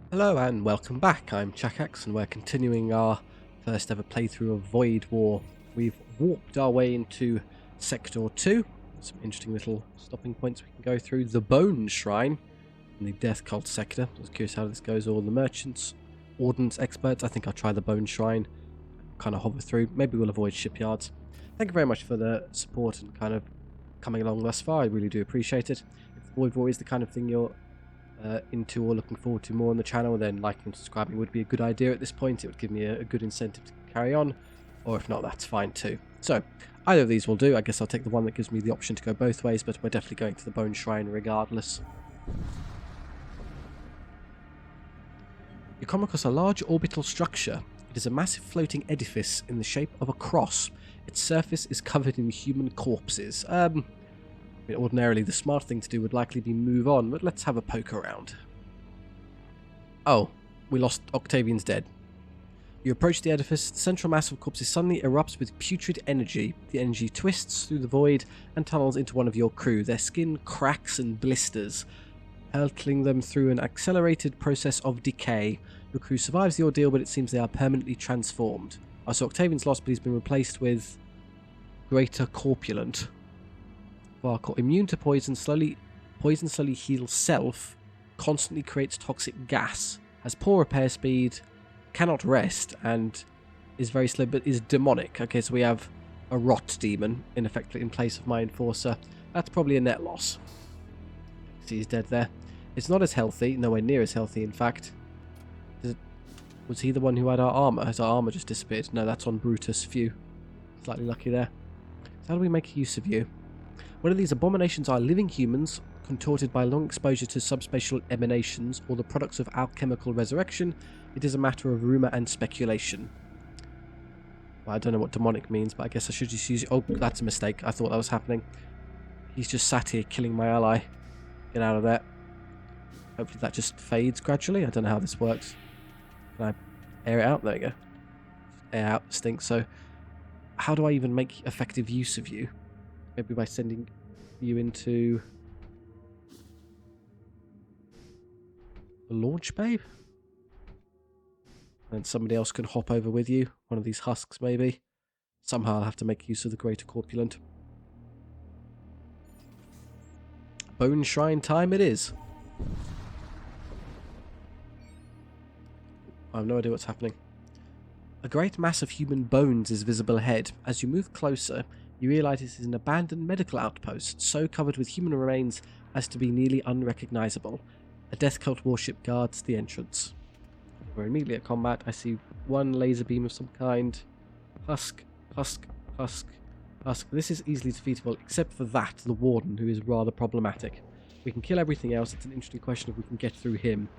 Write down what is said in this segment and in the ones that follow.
Hello and welcome back. I'm Chakax and we're continuing our first ever playthrough of Void War. We've walked our way into Sector 2. Some interesting little stopping points we can go through. The Bone Shrine in the Death Cult sector. I was curious how this goes. All the merchants, ordnance experts. I think I'll try the Bone Shrine. Kind of hover through. Maybe we'll avoid shipyards. Thank you very much for the support and kind of coming along thus far. I really do appreciate it. If Void War is the kind of thing you're into or looking forward to more on the channel, then liking and subscribing would be a good idea at this point. It would give me a good incentive to carry on, or if not, that's fine too. So either of these will do. I guess I'll take the one that gives me the option to go both ways, but we're definitely going to the Bone Shrine regardless. You come across a large orbital structure. It is a massive floating edifice in the shape of a cross. Its surface is covered in human corpses. Ordinarily, the smart thing to do would likely be move on, but let's have a poke around. Oh, we lost Octavian's dead. You approach the edifice. The central mass of corpses suddenly erupts with putrid energy. The energy twists through the void and tunnels into one of your crew. Their skin cracks and blisters, hurtling them through an accelerated process of decay. Your crew survives the ordeal, but it seems they are permanently transformed. Oh, so Octavian's lost, but he's been replaced with Greater Corpulent. Immune to poison slowly heals self, constantly creates toxic gas, has poor repair speed, cannot rest, and is very slow, but is demonic. Okay, so we have a rot demon in effect in place of my enforcer. That's probably a net loss. See, he's dead there. It's not as healthy, nowhere near as healthy in fact. Was he the one who had our armor? Has our armor just disappeared? No, that's on Brutus. Phew. Slightly lucky there. So how do we make use of you? Whether these abominations are living humans, contorted by long exposure to subspatial emanations, or the products of alchemical resurrection, it is a matter of rumour and speculation. Well, I don't know what demonic means, but I guess I should just use... Oh, that's a mistake. I thought that was happening. He's just sat here killing my ally. Get out of there. Hopefully that just fades gradually. I don't know how this works. Can I air it out? There you go. Air out the stink. So, how do I even make effective use of you? Maybe by sending you into the launch bay? And somebody else can hop over with you. One of these husks, maybe. Somehow I'll have to make use of the Greater Corpulent. Bone Shrine time it is. I have no idea what's happening. A great mass of human bones is visible ahead. As you move closer, you realise this is an abandoned medical outpost, so covered with human remains as to be nearly unrecognisable. A Death Cult warship guards the entrance. We're immediately at combat. I see one laser beam of some kind. Husk, husk, husk, husk. This is easily defeatable, except for that, the Warden, who is rather problematic. We can kill everything else. It's an interesting question if we can get through him.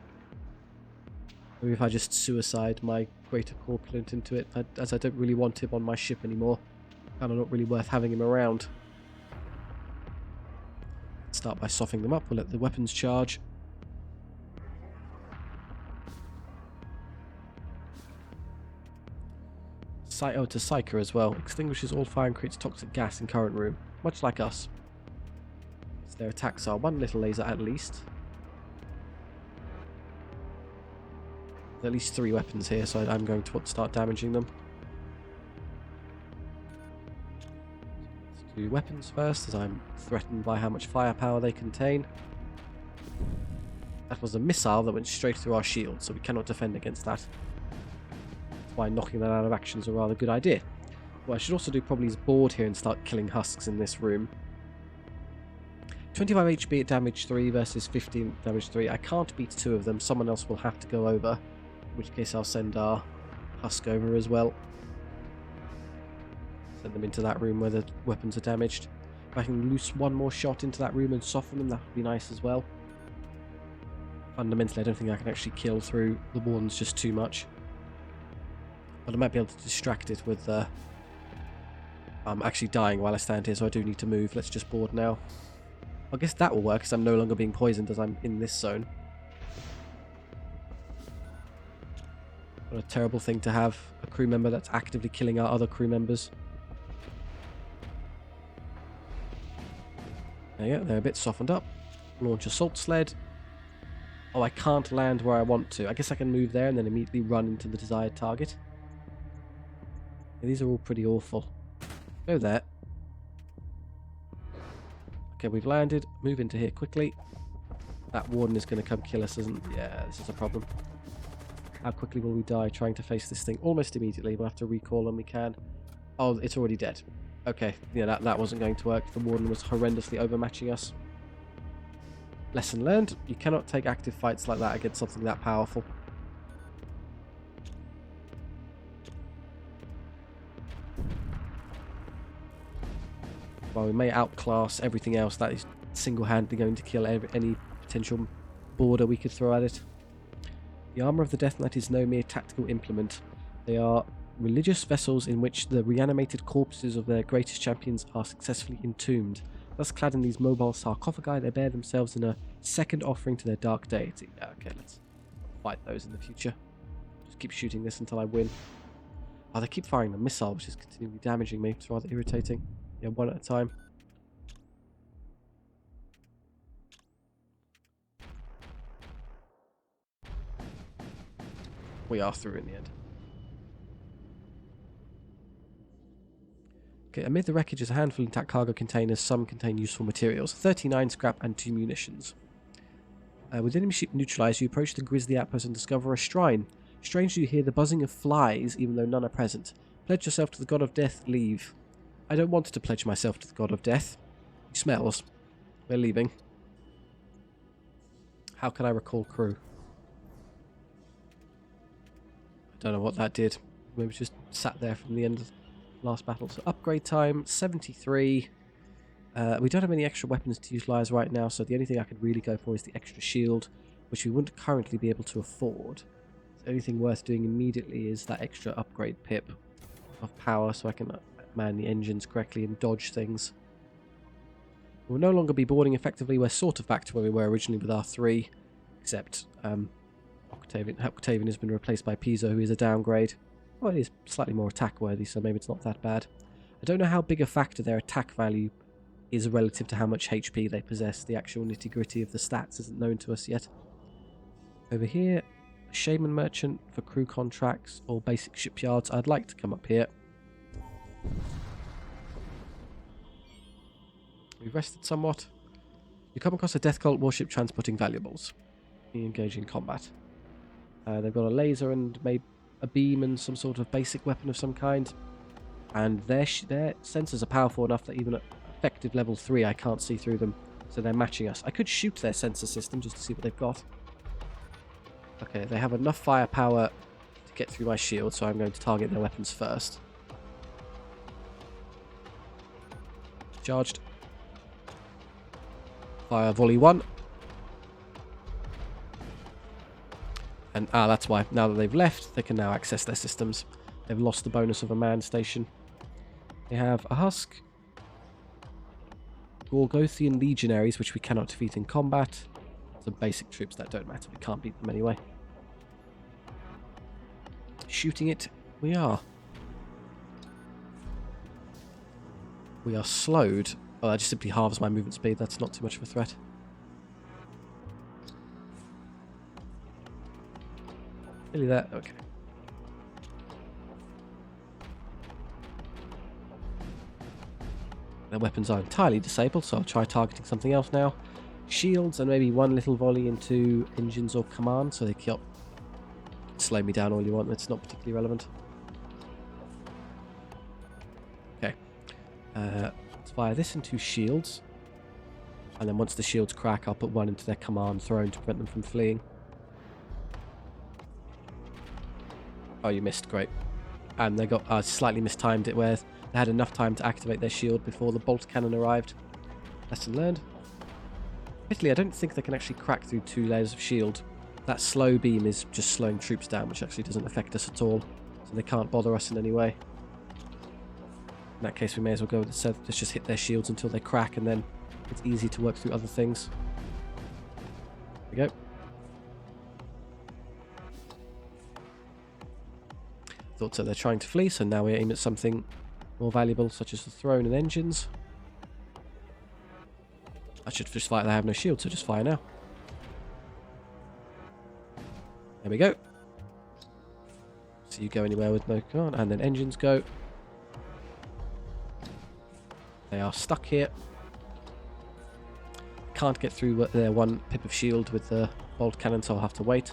Maybe if I just suicide my Greater Corpulent into it, as I don't really want him on my ship anymore. Kind of not really worth having him around. Let's start by softening them up. We'll let the weapons charge. To Psyker as well. Extinguishes all fire and creates toxic gas in current room. Much like us. So their attacks are one little laser at least. There's at least 3 weapons here, so I'm going to start damaging them. Do weapons first, as I'm threatened by how much firepower they contain. That was a missile that went straight through our shield, so we cannot defend against that. That's why knocking that out of action is a rather good idea. What I should also do probably is board here and start killing husks in this room. 25 HP at damage 3 versus 15 damage 3. I can't beat 2 of them. Someone else will have to go over. In which case I'll send our husk over as well. Send them into that room where the weapons are damaged. If I can loose one more shot into that room and soften them, that would be nice as well. Fundamentally, I don't think I can actually kill through the Wardens just too much. But I might be able to distract it with... I'm actually dying while I stand here, so I do need to move. Let's just board now. I guess that will work, because I'm no longer being poisoned as I'm in this zone. What a terrible thing to have. A crew member that's actively killing our other crew members. There you go, they're a bit softened up. Launch assault sled. Oh, I can't land where I want to. I guess I can move there and then immediately run into the desired target. Yeah, these are all pretty awful. Go there. Okay, we've landed. Move into here quickly. That warden is going to come kill us, isn't... Yeah, this is a problem. How quickly will we die trying to face this thing? Almost immediately. We'll have to recall when we can. Oh, it's already dead. Okay, yeah, that wasn't going to work. The warden was horrendously overmatching us. Lesson learned. You cannot take active fights like that against something that powerful. While we may outclass everything else, that is single-handedly going to kill any potential border we could throw at it. The armour of the Death Knight is no mere tactical implement. They are religious vessels in which the reanimated corpses of their greatest champions are successfully entombed. Thus clad in these mobile sarcophagi, they bear themselves in a second offering to their dark deity. Yeah, okay, let's fight those in the future. Just keep shooting this until I win. Oh, they keep firing the missile, which is continually damaging me. It's rather irritating. Yeah, one at a time. We are through in the end. Okay, amid the wreckage is a handful of intact cargo containers. Some contain useful materials. 39 scrap and 2 munitions. With enemy ship neutralized, you approach the grisly outpost and discover a shrine. Strangely, you hear the buzzing of flies, even though none are present. Pledge yourself to the god of death. Leave. I don't want to pledge myself to the god of death. He smells. We're leaving. How can I recall crew? I don't know what that did. Maybe just sat there from the end of the last battle. So upgrade time, 73. We don't have any extra weapons to utilise right now, so the only thing I could really go for is the extra shield, which we wouldn't currently be able to afford. The only thing worth doing immediately is that extra upgrade pip of power, so I can man the engines correctly and dodge things. We'll no longer be boarding effectively. We're sort of back to where we were originally with R3, except Octavian has been replaced by Pizzo, who is a downgrade. Well, it is slightly more attack worthy, so maybe it's not that bad. I don't know how big a factor their attack value is relative to how much HP they possess. The actual nitty-gritty of the stats isn't known to us yet. Over here, a Shaman merchant for crew contracts or basic shipyards. I'd like to come up here. We've rested somewhat. You come across a Death Cult warship transporting valuables. You engage in combat. They've got a laser and maybe a beam and some sort of basic weapon of some kind. And their sensors are powerful enough that even at effective level 3 I can't see through them. So they're matching us. I could shoot their sensor system just to see what they've got. Okay, they have enough firepower to get through my shield, so I'm going to target their weapons first. Charged. Fire volley 1. And that's why. Now that they've left, they can now access their systems. They've lost the bonus of a manned station. They have a husk. Gorgothian legionaries, which we cannot defeat in combat. Some basic troops that don't matter. We can't beat them anyway. Shooting it, we are. We are slowed. Oh, that just simply halves my movement speed. That's not too much of a threat. Really that? Okay. Their weapons are entirely disabled, so I'll try targeting something else now. Shields and maybe one little volley into engines or command, so they can slow me down all you want. It's not particularly relevant. Okay. Let's fire this into shields. And then once the shields crack, I'll put one into their command throne to prevent them from fleeing. Oh, you missed. Great. And they got slightly mistimed it where they had enough time to activate their shield before the bolt cannon arrived. Lesson learned. Admittedly, I don't think they can actually crack through 2 layers of shield. That slow beam is just slowing troops down, which actually doesn't affect us at all. So they can't bother us in any way. In that case, we may as well go with the let's just hit their shields until they crack, and then it's easy to work through other things. There we go. Thought so. They're trying to flee, so now we aim at something more valuable, such as the throne and engines. I should just fire. They have no shield, so just fire now. There we go. So you go anywhere with no command, and then engines go. They are stuck here. Can't get through their one pip of shield with the bolt cannon, so I'll have to wait.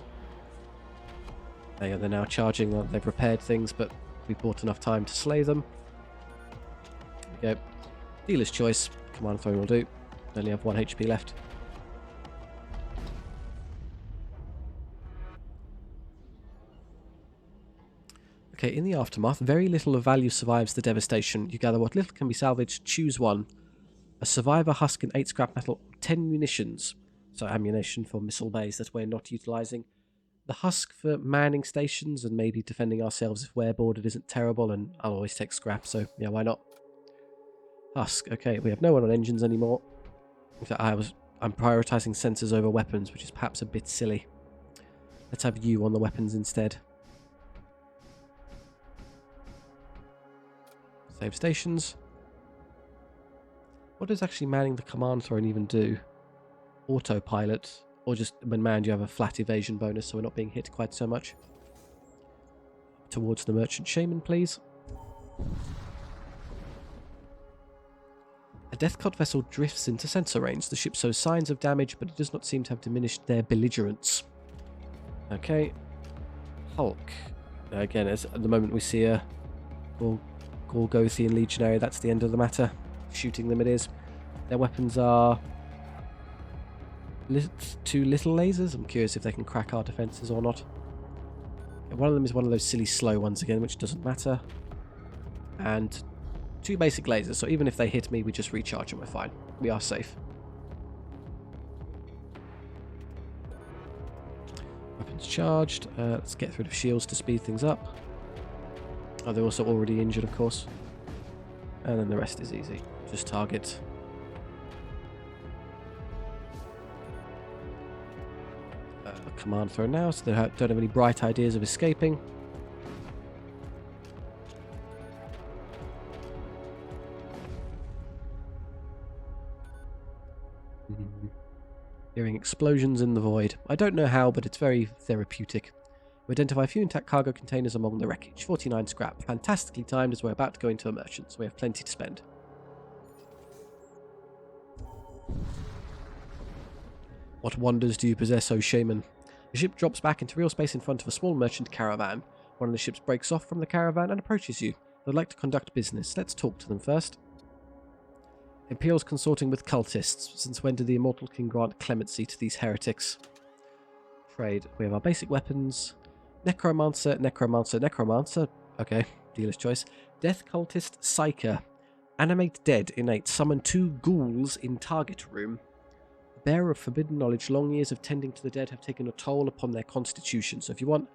They're now charging. They've repaired things, but we bought enough time to slay them. There we go. Dealer's choice. Command throwing will do. Only have 1 HP left. Okay, in the aftermath, very little of value survives the devastation. You gather what little can be salvaged, choose one. A survivor husk and 8 scrap metal, 10 munitions. So ammunition for missile bays that we're not utilising. The husk for manning stations and maybe defending ourselves if we're boarded isn't terrible, and I'll always take scrap, so yeah, why not? Husk, okay, we have no one on engines anymore. In fact, I'm prioritising sensors over weapons, which is perhaps a bit silly. Let's have you on the weapons instead. Save stations. What does actually manning the command throne even do? Autopilot, or just when manned you have a flat evasion bonus, so we're not being hit quite so much. Towards the merchant shaman, please. A Death Cult vessel drifts into sensor range. The ship shows signs of damage, but it does not seem to have diminished their belligerence. Okay. Hulk. Again, at the moment we see a Gorgothian legionary. That's the end of the matter. Shooting them it is. Their weapons are 2 little lasers. I'm curious if they can crack our defences or not. One of them is one of those silly slow ones again, which doesn't matter. And 2 basic lasers, so even if they hit me, we just recharge and we're fine. We are safe. Weapons charged. Let's get rid of shields to speed things up. Oh, they're also already injured, of course. And then the rest is easy. Just target. Command throw now, so they don't have any bright ideas of escaping. Hearing explosions in the void. I don't know how, but it's very therapeutic. We identify a few intact cargo containers among the wreckage. 49 scrap. Fantastically timed as we're about to go into a merchant, so we have plenty to spend. What wonders do you possess, O Shaman? The ship drops back into real space in front of a small merchant caravan. One of the ships breaks off from the caravan and approaches you. They'd like to conduct business. Let's talk to them first. Imperial's consorting with cultists. Since when did the Immortal King grant clemency to these heretics? Trade. We have our basic weapons. Necromancer, Necromancer, Necromancer. Okay, dealer's choice. Death Cultist, Psyker. Animate Dead, Innate. Summon 2 ghouls in target room. Bearer of forbidden knowledge, long years of tending to the dead have taken a toll upon their constitution. So if you want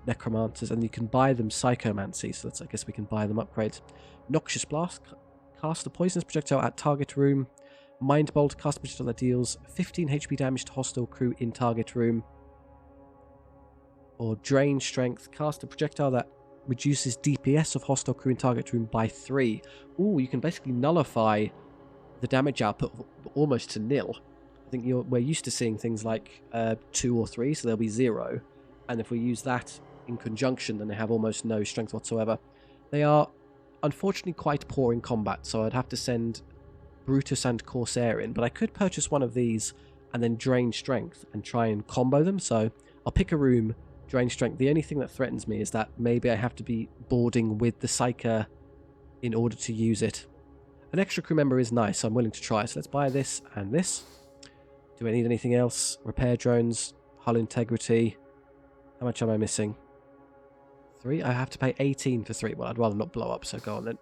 necromancers, and you can buy them psychomancy, so that's, I guess we can buy them upgrades. Noxious Blast, cast a poisonous projectile at target room. Mind Bolt, cast a projectile that deals 15 HP damage to hostile crew in target room. Or Drain Strength, cast a projectile that reduces DPS of hostile crew in target room by 3. Ooh, you can basically nullify the damage output almost to nil. I think we're used to seeing things like 2 or 3, so there'll be 0. And if we use that in conjunction, then they have almost no strength whatsoever. They are unfortunately quite poor in combat, so I'd have to send Brutus and Corsair in, but I could purchase one of these and then drain strength and try and combo them. So I'll pick a room, drain strength. The only thing that threatens me is that maybe I have to be boarding with the Psyker in order to use it. An extra crew member is nice, so I'm willing to try. So let's buy this and this. Do I need anything else? Repair drones, hull integrity. How much am I missing? 3? I have to pay 18 for 3. Well, I'd rather not blow up, so go on then.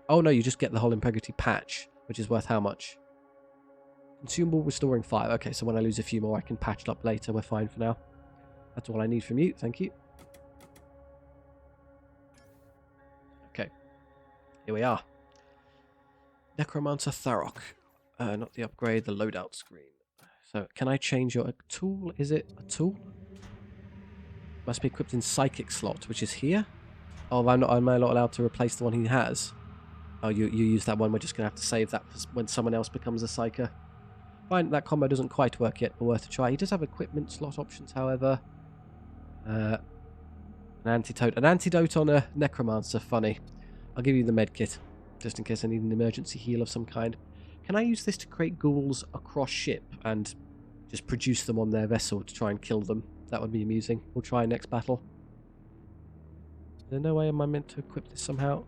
Oh no, you just get the hull integrity patch, which is worth how much? Consumable restoring 5. Okay, so when I lose a few more, I can patch it up later. We're fine for now. That's all I need from you. Thank you. Okay. Here we are. Necromancer Tharok. Not the upgrade, the loadout screen. So, can I change your tool? Is it a tool? Must be equipped in Psychic slot, which is here. Oh, am I not allowed to replace the one he has? Oh, you use that one. We're just going to have to save that when someone else becomes a Psyker. Fine, that combo doesn't quite work yet, but worth a try. He does have equipment slot options, however. An antidote on a necromancer, funny. I'll give you the med kit, just in case I need an emergency heal of some kind. Can I use this to create ghouls across ship and just produce them on their vessel to try and kill them? That would be amusing. We'll try next battle. Is there no way am I meant to equip this somehow?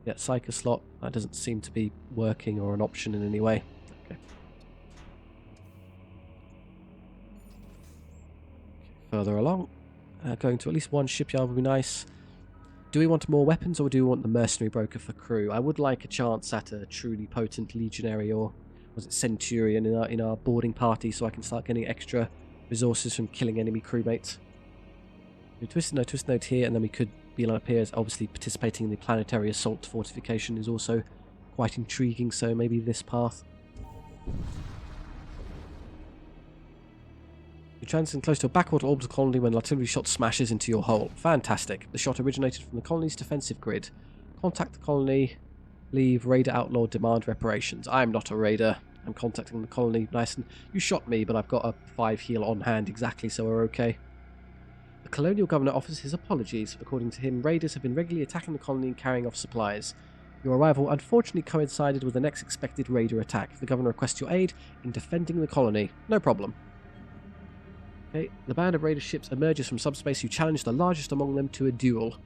Yeah, Psycho slot. That doesn't seem to be working or an option in any way. Okay. Further along. Going to at least one shipyard would be nice. Do we want more weapons or do we want the mercenary broker for crew? I would like a chance at a truly potent legionary or was it centurion in our boarding party so I can start getting extra resources from killing enemy crewmates. Twisted node here, and then we could be up here as obviously participating in the planetary assault fortification is also quite intriguing, so maybe this path. You transit close to a backwater orbital colony when an artillery shot smashes into your hull. Fantastic. The shot originated from the colony's defensive grid. Contact the colony. Leave. Raider outlaw. Demand reparations. I'm not a raider. I'm contacting the colony. Nice. And you shot me, but I've got a 5 heal on hand exactly, so we're okay. The colonial governor offers his apologies. According to him, raiders have been regularly attacking the colony and carrying off supplies. Your arrival unfortunately coincided with the next expected raider attack. The governor requests your aid in defending the colony. No problem. Okay, the band of raider ships emerges from subspace. You challenge the largest among them to a duel.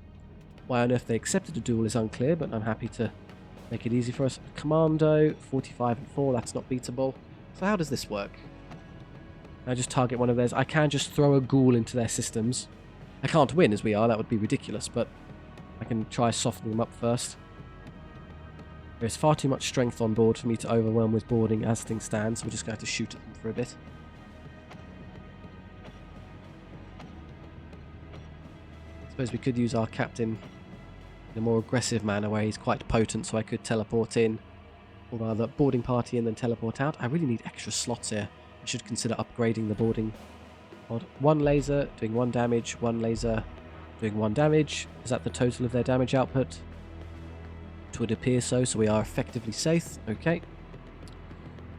Why on earth they accepted a duel is unclear, but I'm happy to make it easy for us. Commando, 45 and 4, that's not beatable. So how does this work? Can I just target one of theirs? I can just throw a ghoul into their systems. I can't win as we are, that would be ridiculous, but I can try softening them up first. There's far too much strength on board for me to overwhelm with boarding as things stand, so we're just going to have to shoot at them for a bit. I suppose we could use our captain in a more aggressive manner where he's quite potent, so I could teleport in, or rather boarding party and then teleport out. I really need extra slots here. I should consider upgrading the boarding pod. 1 laser doing 1 damage, 1 laser doing 1 damage. Is that the total of their damage output? It would appear so, so we are effectively safe. Okay.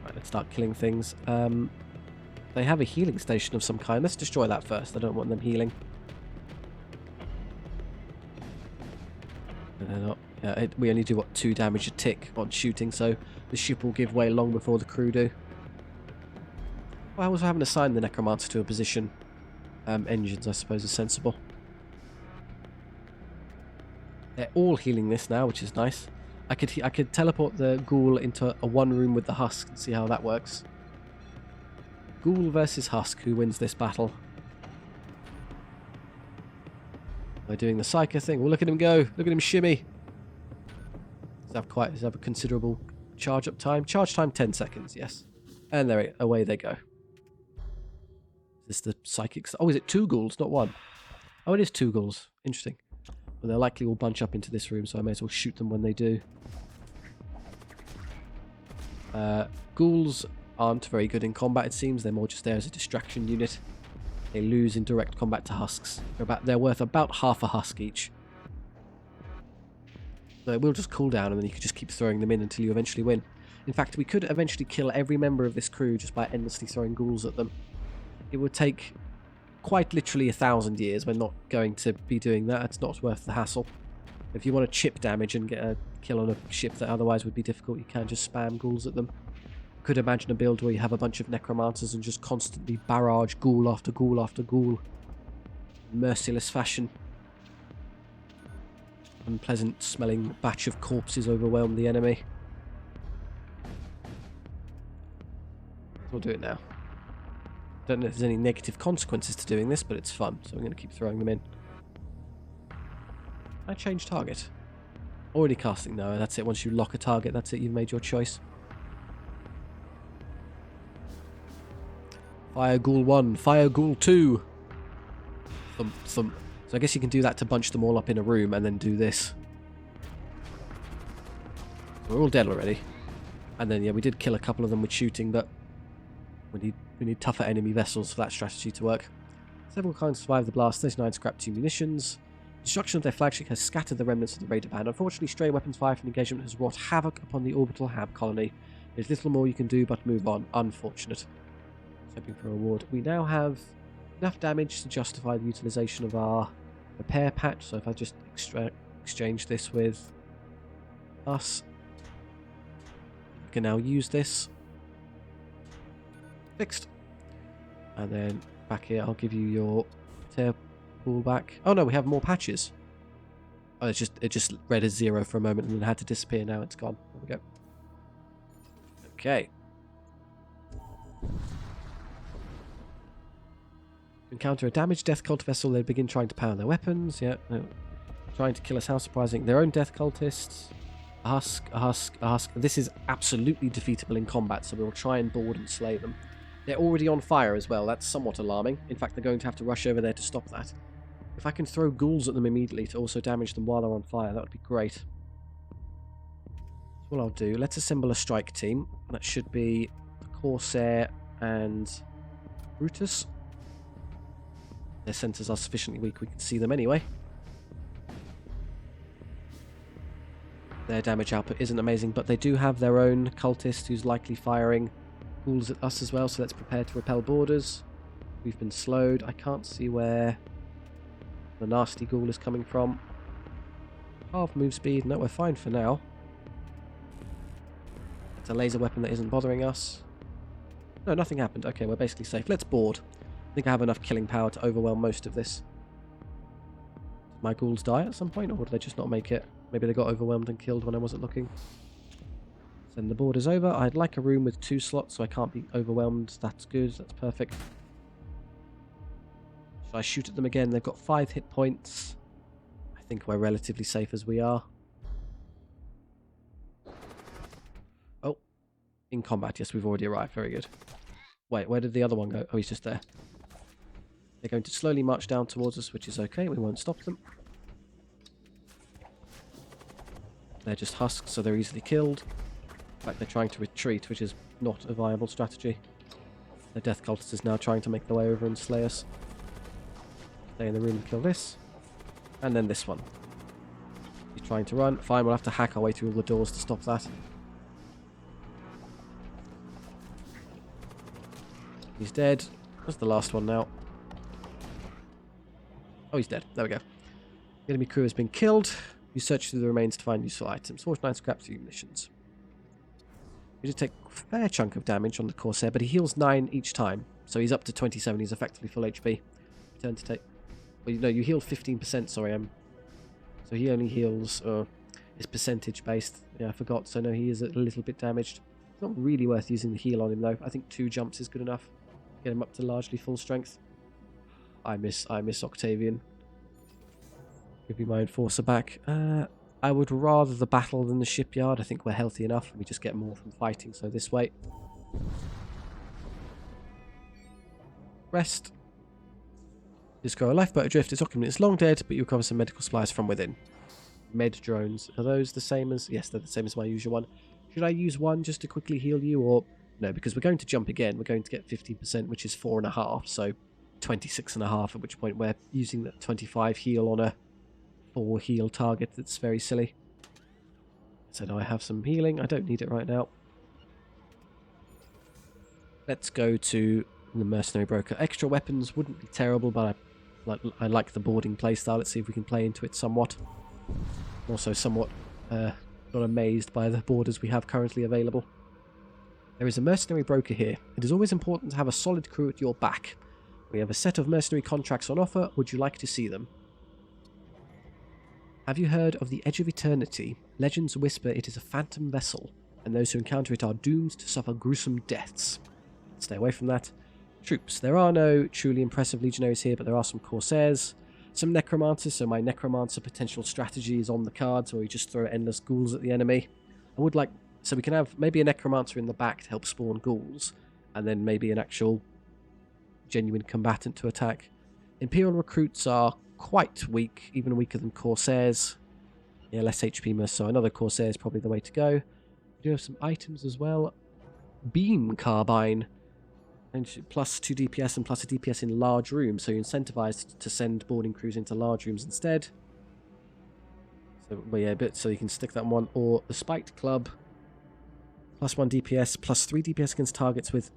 Right, let's start killing things. They have a healing station of some kind. Let's destroy that first. I don't want them healing. We only do, what, 2 damage a tick on shooting, so the ship will give way long before the crew do. Well, I was having assigned the necromancer to a position. Engines, I suppose, is sensible. They're all healing this now, which is nice. I could teleport the ghoul into a 1 room with the husk and see how that works. Ghoul versus husk, who wins this battle? By doing the psycho thing. Well, look at him go. Look at him shimmy. Does have a considerable charge up time. Charge time 10 seconds, yes. And there, away they go. Is this the psychics? Oh, is it 2 ghouls, not 1? Oh, it is 2 ghouls. Interesting. Well, they'll likely all bunch up into this room, so I may as well shoot them when they do. Ghouls aren't very good in combat, it seems. They're more just there as a distraction unit. They lose in direct combat to husks. They're worth about half a husk each. So it will just cool down, and then you can just keep throwing them in until you eventually win. In fact, we could eventually kill every member of this crew just by endlessly throwing ghouls at them. It would take quite literally 1,000 years. We're not going to be doing that. It's not worth the hassle. If you want to chip damage and get a kill on a ship that otherwise would be difficult, you can just spam ghouls at them. Could imagine a build where you have a bunch of necromancers and just constantly barrage ghoul after ghoul after ghoul. Merciless fashion. Unpleasant smelling batch of corpses overwhelm the enemy. We'll do it now. Don't know if there's any negative consequences to doing this, but it's fun, so I'm going to keep throwing them in. I change target. Already casting, no, that's it. Once you lock a target, that's it, you've made your choice. Fire Ghoul 1, Fire Ghoul 2. Thump, thump. So I guess you can do that to bunch them all up in a room and then do this. We're all dead already. And then, yeah, we did kill a couple of them with shooting, but we need tougher enemy vessels for that strategy to work. Several kinds survived the blast, 39 scrapped 2 munitions. Destruction of their flagship has scattered the remnants of the raider band. Unfortunately, stray weapons fire from engagement has wrought havoc upon the orbital Hab colony. There's little more you can do but move on. Unfortunate. Hoping for a reward. We now have enough damage to justify the utilization of our repair patch. So if I just exchange this with us, we can now use this. Fixed. And then back here, I'll give you your tear pool back. Oh no, we have more patches. Oh, it just read as 0 for a moment and then had to disappear. Now it's gone. There we go. Okay. Encounter a damaged death cult vessel. They begin trying to power their weapons. Yeah, no. Trying to kill us. How surprising. Their own death cultists. A husk, a husk, a husk. This is absolutely defeatable in combat, so we'll try and board and slay them. They're already on fire as well. That's somewhat alarming. In fact, they're going to have to rush over there to stop that. If I can throw ghouls at them immediately to also damage them while they're on fire, that would be great. So what I'll do, let's assemble a strike team. That should be the Corsair and Brutus. Their sensors are sufficiently weak, we can see them anyway. Their damage output isn't amazing, but they do have their own cultist who's likely firing ghouls at us as well, so let's prepare to repel borders. We've been slowed. I can't see where the nasty ghoul is coming from. Half move speed. No, we're fine for now. It's a laser weapon that isn't bothering us. No, nothing happened. Okay, we're basically safe. Let's board. I think I have enough killing power to overwhelm most of this. Did my ghouls die at some point, or did they just not make it? Maybe they got overwhelmed and killed when I wasn't looking. Send the borders over. I'd like a room with 2 slots so I can't be overwhelmed. That's good. That's perfect. Should I shoot at them again? They've got 5 hit points. I think we're relatively safe as we are. Oh. In combat. Yes, we've already arrived. Very good. Wait, where did the other one go? Oh, he's just there. They're going to slowly march down towards us, which is okay. We won't stop them. They're just husks, so they're easily killed. In fact, they're trying to retreat, which is not a viable strategy. The death cultist is now trying to make their way over and slay us. Stay in the room and kill this. And then this one. He's trying to run. Fine, we'll have to hack our way through all the doors to stop that. He's dead. That's the last one now. Oh, he's dead. There we go. The enemy crew has been killed. You search through the remains to find useful items. 49 scrap, 2 munitions. We did take a fair chunk of damage on the Corsair, but he heals 9 each time. So he's up to 27. He's effectively full HP. Return to take... Well, no, you healed 15%, sorry. So he only heals... it's percentage based. Yeah, I forgot. So no, he is a little bit damaged. It's not really worth using the heal on him, though. I think 2 jumps is good enough. Get him up to largely full strength. I miss Octavian. Give me my enforcer back. I would rather the battle than the shipyard. I think we're healthy enough. We just get more from fighting, so this way. Rest. Disco a lifeboat adrift. Its occupant is long dead, but you recover some medical supplies from within. Med drones. Are those the same as... Yes, they're the same as my usual one. Should I use one just to quickly heal you, or... No, because we're going to jump again. We're going to get 15%, which is 4.5, so 26.5, at which point we're using that 25 heal on a 4 heal target. That's very silly. So now I have some healing. I don't need it right now. Let's go to the Mercenary Broker. Extra weapons wouldn't be terrible, but I like the boarding playstyle. Let's see if we can play into it somewhat. I'm also somewhat not amazed by the borders we have currently available. There is a Mercenary Broker here. It is always important to have a solid crew at your back. We have a set of mercenary contracts on offer. Would you like to see them? Have you heard of the Edge of Eternity? Legends whisper it is a phantom vessel, and those who encounter it are doomed to suffer gruesome deaths. Stay away from that. Troops. There are no truly impressive legionaries here, but there are some Corsairs. Some Necromancers, so my Necromancer potential strategy is on the cards, where we just throw endless ghouls at the enemy. I would like... So we can have maybe a Necromancer in the back to help spawn ghouls, and then maybe an actual genuine combatant to attack. Imperial recruits are quite weak, even weaker than Corsairs. Yeah, less HP, so another Corsair is probably the way to go. We do have some items as well. Beam Carbine. And plus 2 DPS and plus a DPS in large rooms, so you're incentivized to send boarding crews into large rooms instead. So, well, yeah, so you can stick that one. Or the Spiked Club. +1 DPS, +3 DPS against targets with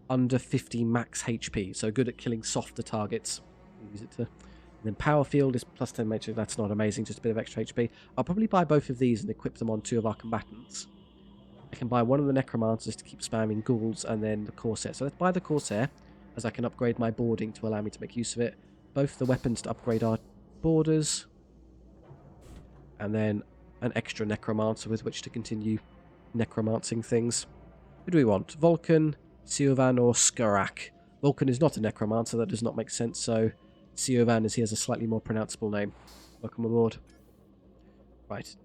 under 50 max HP. So good at killing softer targets. Use it to... And then Power Field is +10 HP. That's not amazing, just a bit of extra HP. I'll probably buy both of these and equip them on 2 of our combatants. I can buy one of the Necromancers to keep spamming ghouls, and then the Corsair. So let's buy the Corsair, as I can upgrade my boarding to allow me to make use of it. Both the weapons to upgrade our borders. And then an extra Necromancer with which to continue necromancing things. Who do we want? Vulcan, Siouxvan, or Skarak? Vulcan is not a Necromancer, that does not make sense, so Siouxvan, as he has a slightly more pronounceable name. Welcome aboard. Right.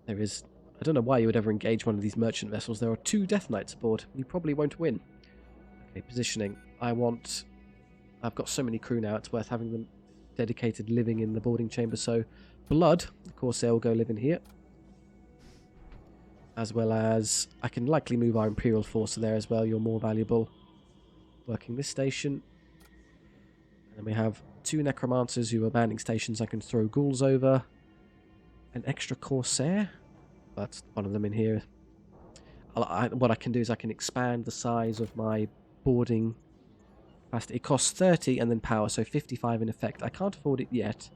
There is... I don't know why you would ever engage one of these merchant vessels. There are 2 Death Knights aboard. You probably won't win. Okay, positioning. I've got so many crew now, it's worth having them dedicated living in the boarding chamber. So, Blood, the Corsair, will go live in here. As well as, I can likely move our Imperial Force there as well. You're more valuable working this station. And then we have 2 Necromancers who are manning stations I can throw ghouls over. An extra Corsair. That's one of them in here. What I can do is I can expand the size of my boarding capacity. It costs 30 and then power, so 55 in effect. I can't afford it yet,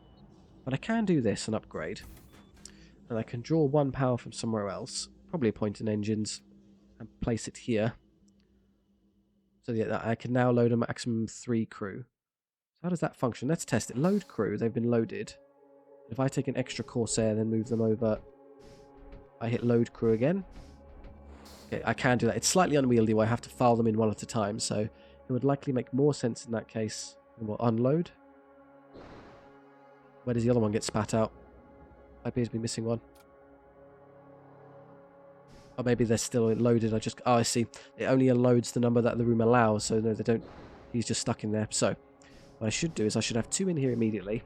but I can do this and upgrade. And I can draw 1 power from somewhere else, probably a point in engines, and place it here. So yeah, I can now load a maximum 3 crew. So how does that function? Let's test it. Load crew, they've been loaded. If I take an extra Corsair, then move them over... I hit load crew again. Okay, I can do that. It's slightly unwieldy where I have to file them in one at a time, so it would likely make more sense in that case. And we'll unload. Where does the other one get spat out? I appear to be missing one. Or maybe they're still loaded. Oh, I see. It only unloads the number that the room allows, so no, they don't... He's just stuck in there. So, what I should do is I should have 2 in here immediately.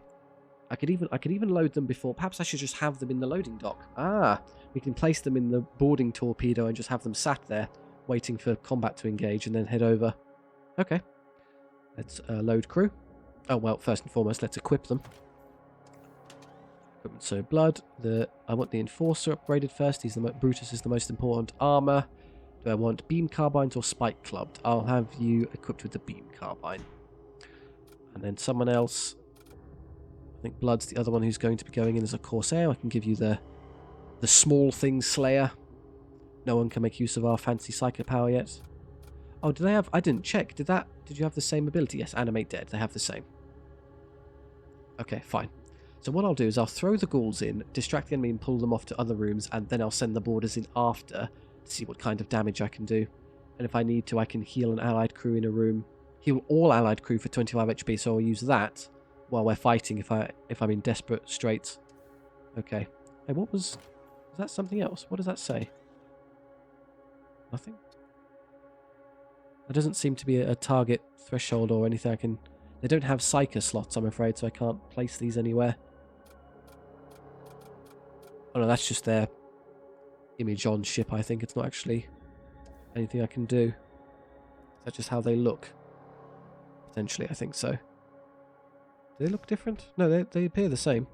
I could even load them before. Perhaps I should just have them in the loading dock. Ah, we can place them in the boarding torpedo and just have them sat there, waiting for combat to engage, and then head over. Okay. Let's load crew. Oh, well, first and foremost, let's equip them. Equipment, so blood. I want the Enforcer upgraded first. Brutus is the most important. Armor. Do I want beam carbines or spike clubbed? I'll have you equipped with the beam carbine. And then someone else... I think Blood's the other one who's going to be going in as a Corsair. I can give you the small thing Slayer. No one can make use of our fancy Psycho power yet. Oh, do they have... I didn't check. Did you have the same ability? Yes, Animate Dead. They have the same. Okay, fine. So what I'll do is I'll throw the ghouls in, distract the enemy and pull them off to other rooms, and then I'll send the boarders in after to see what kind of damage I can do. And if I need to, I can heal an allied crew in a room. Heal all allied crew for 25 HP, so I'll use that while we're fighting if I'm in desperate straits. Okay. Hey, was that something else? What does that say? Nothing? There doesn't seem to be a target threshold or anything They don't have Psyker slots, I'm afraid, so I can't place these anywhere. Oh no, that's just their image on ship, I think. It's not actually anything I can do. Is that just how they look? Potentially, I think so. Do they look different? No, they appear the same.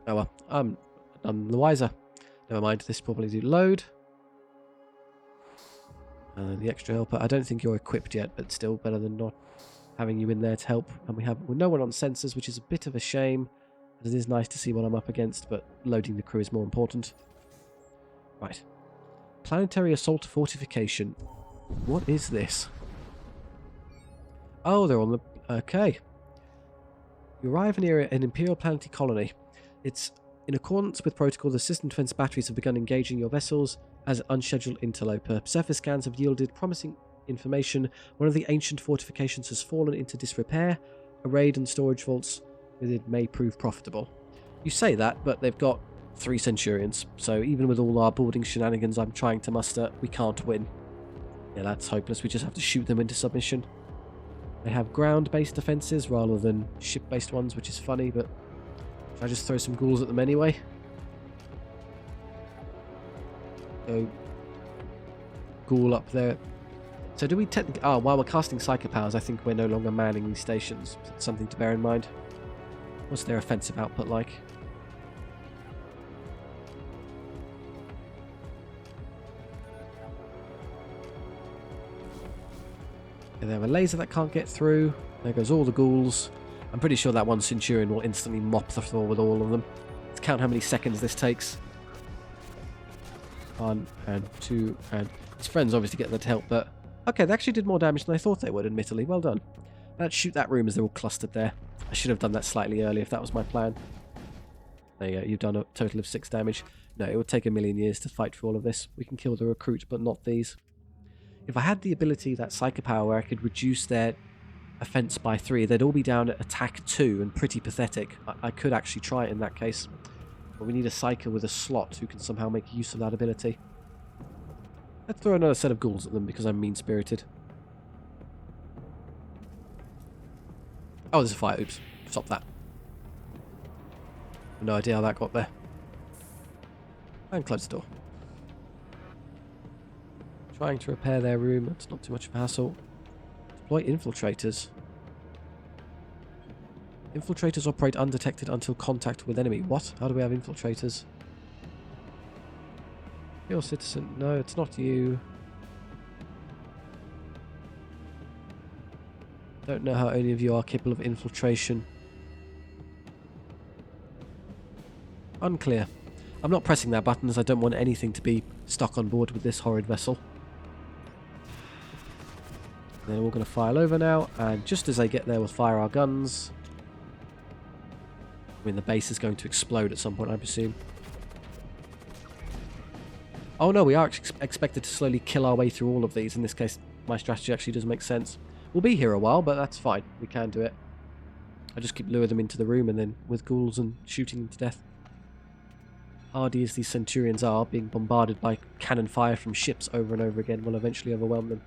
Oh well, I'm none the wiser. Never mind, this probably do load. The extra helper. I don't think you're equipped yet, but still better than not having you in there to help. And we have no one on sensors, which is a bit of a shame. It is nice to see what I'm up against, but loading the crew is more important. Right. Planetary Assault Fortification. What is this? Oh, they're on the... Okay. You arrive near an Imperial planetary colony. It's in accordance with protocol, the system defense batteries have begun engaging your vessels as an unscheduled interloper. Surface scans have yielded promising information. One of the ancient fortifications has fallen into disrepair. A raid and storage vaults with it may prove profitable. You say that, but they've got 3 Centurions, so even with all our boarding shenanigans I'm trying to muster, we can't win. Yeah, that's hopeless. We just have to shoot them into submission. They have ground-based defences rather than ship-based ones, which is funny, but should I just throw some ghouls at them anyway? Go ghoul up there. So do we technically... Oh, while we're casting Psycho powers, I think we're no longer manning these stations. That's something to bear in mind. What's their offensive output like? Okay, they have a laser that can't get through. There goes all the ghouls. I'm pretty sure that one Centurion will instantly mop the floor with all of them. Let's count how many seconds this takes. 1 and 2 and... His friends obviously get there to help, but... Okay, they actually did more damage than I thought they would, admittedly. Well done. Let's shoot that room as they're all clustered there. I should have done that slightly earlier if that was my plan. There you go, you've done a total of 6 damage. No, it would take a million years to fight through all of this. We can kill the recruit, but not these. If I had the ability, that Psycho Power, where I could reduce their offense by 3, they'd all be down at attack 2 and pretty pathetic. I could actually try it in that case. But we need a Psycho with a slot who can somehow make use of that ability. Let's throw another set of ghouls at them because I'm mean-spirited. Oh, there's a fire. Oops. Stop that. No idea how that got there. And close the door. Trying to repair their room. It's not too much of a hassle. Deploy infiltrators. Infiltrators operate undetected until contact with enemy. What? How do we have infiltrators? Kill citizen. No, it's not you. Don't know how any of you are capable of infiltration. Unclear. I'm not pressing that button as I don't want anything to be stuck on board with this horrid vessel. They're all going to file over now, and just as they get there, we'll fire our guns. I mean, the base is going to explode at some point, I presume. Oh no, we are expected to slowly kill our way through all of these. In this case, my strategy actually does make sense. We'll be here a while, but that's fine. We can do it. I just keep luring them into the room and then with ghouls and shooting them to death. Hardy as these Centurions are, being bombarded by cannon fire from ships over and over again will eventually overwhelm them.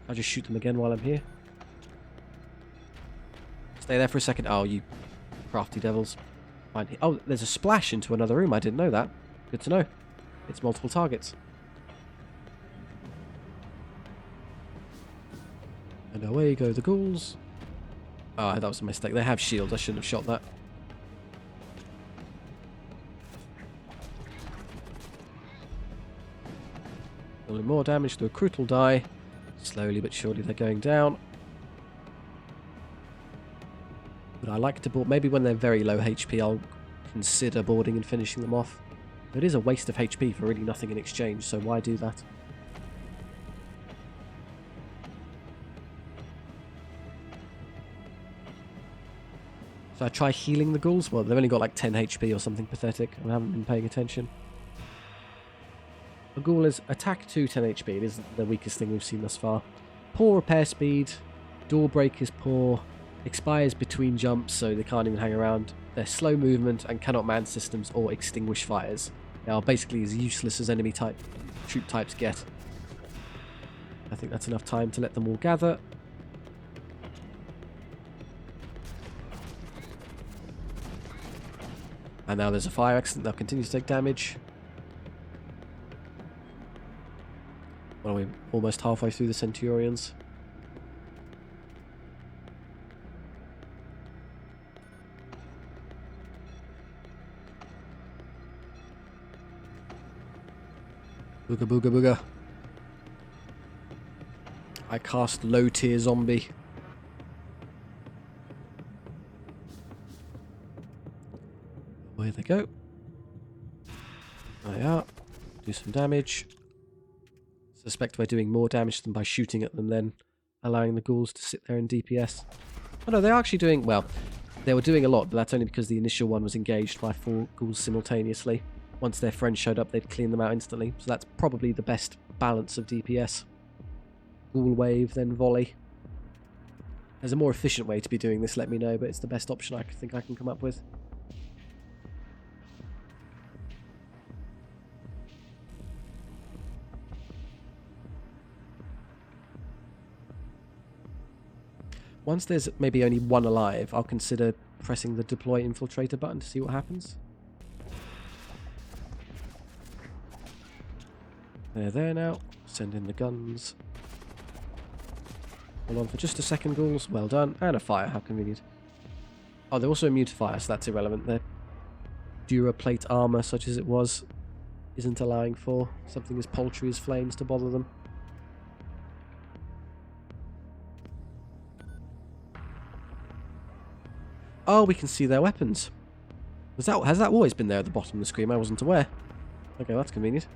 I'll just shoot them again while I'm here. Stay there for a second. Oh, you crafty devils. Fine. Oh, there's a splash into another room. I didn't know that. Good to know. It's multiple targets. And away go the ghouls. Ah, that was a mistake. They have shields. I shouldn't have shot that. Only more damage. The recruit will die. Slowly but surely they're going down. But I like to board. Maybe when they're very low HP, I'll consider boarding and finishing them off. It is a waste of HP for really nothing in exchange, so why do that? So I try healing the ghouls? Well, they've only got like 10 HP or something pathetic. I haven't been paying attention. A ghoul is attack 2, 10 HP. It is the weakest thing we've seen thus far. Poor repair speed. Door break is poor. Expires between jumps, so they can't even hang around. They're slow movement and cannot man systems or extinguish fires. They are basically as useless as enemy troop types get. I think that's enough time to let them all gather. And now there's a fire accident. They'll continue to take damage. Well, we're almost halfway through the Centurions. Booga booga booga. I cast low tier zombie. Away they go. There they are. Do some damage. Suspect we're doing more damage to them by shooting at them than allowing the ghouls to sit there in DPS. Oh no, they're actually doing... Well, they were doing a lot, but that's only because the initial one was engaged by 4 ghouls simultaneously. Once their friends showed up, they'd clean them out instantly. So that's probably the best balance of DPS. Ghoul wave, then volley. There's a more efficient way to be doing this, let me know, but it's the best option I think I can come up with. Once there's maybe only one alive, I'll consider pressing the deploy infiltrator button to see what happens. They're there now. Send in the guns. Hold on for just a second, ghouls. Well done. And a fire. How convenient. Oh, they're also immune to fire, so that's irrelevant. Their Duraplate armor, such as it was, isn't allowing for something as paltry as flames to bother them. Oh, we can see their weapons. Has that always been there at the bottom of the screen? I wasn't aware. Okay, that's convenient.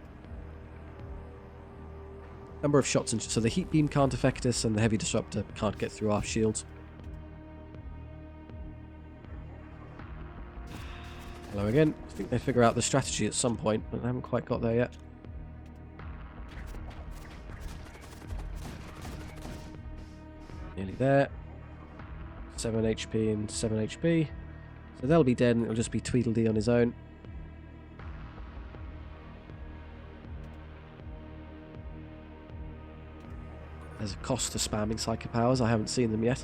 Number of shots, so the heat beam can't affect us, and the heavy disruptor can't get through our shields. Hello again. I think they figure out the strategy at some point, but they haven't quite got there yet. Nearly there. 7 HP and 7 HP. So they'll be dead, and it'll just be Tweedledee on his own. There's a cost to spamming Psycho Powers. I haven't seen them yet.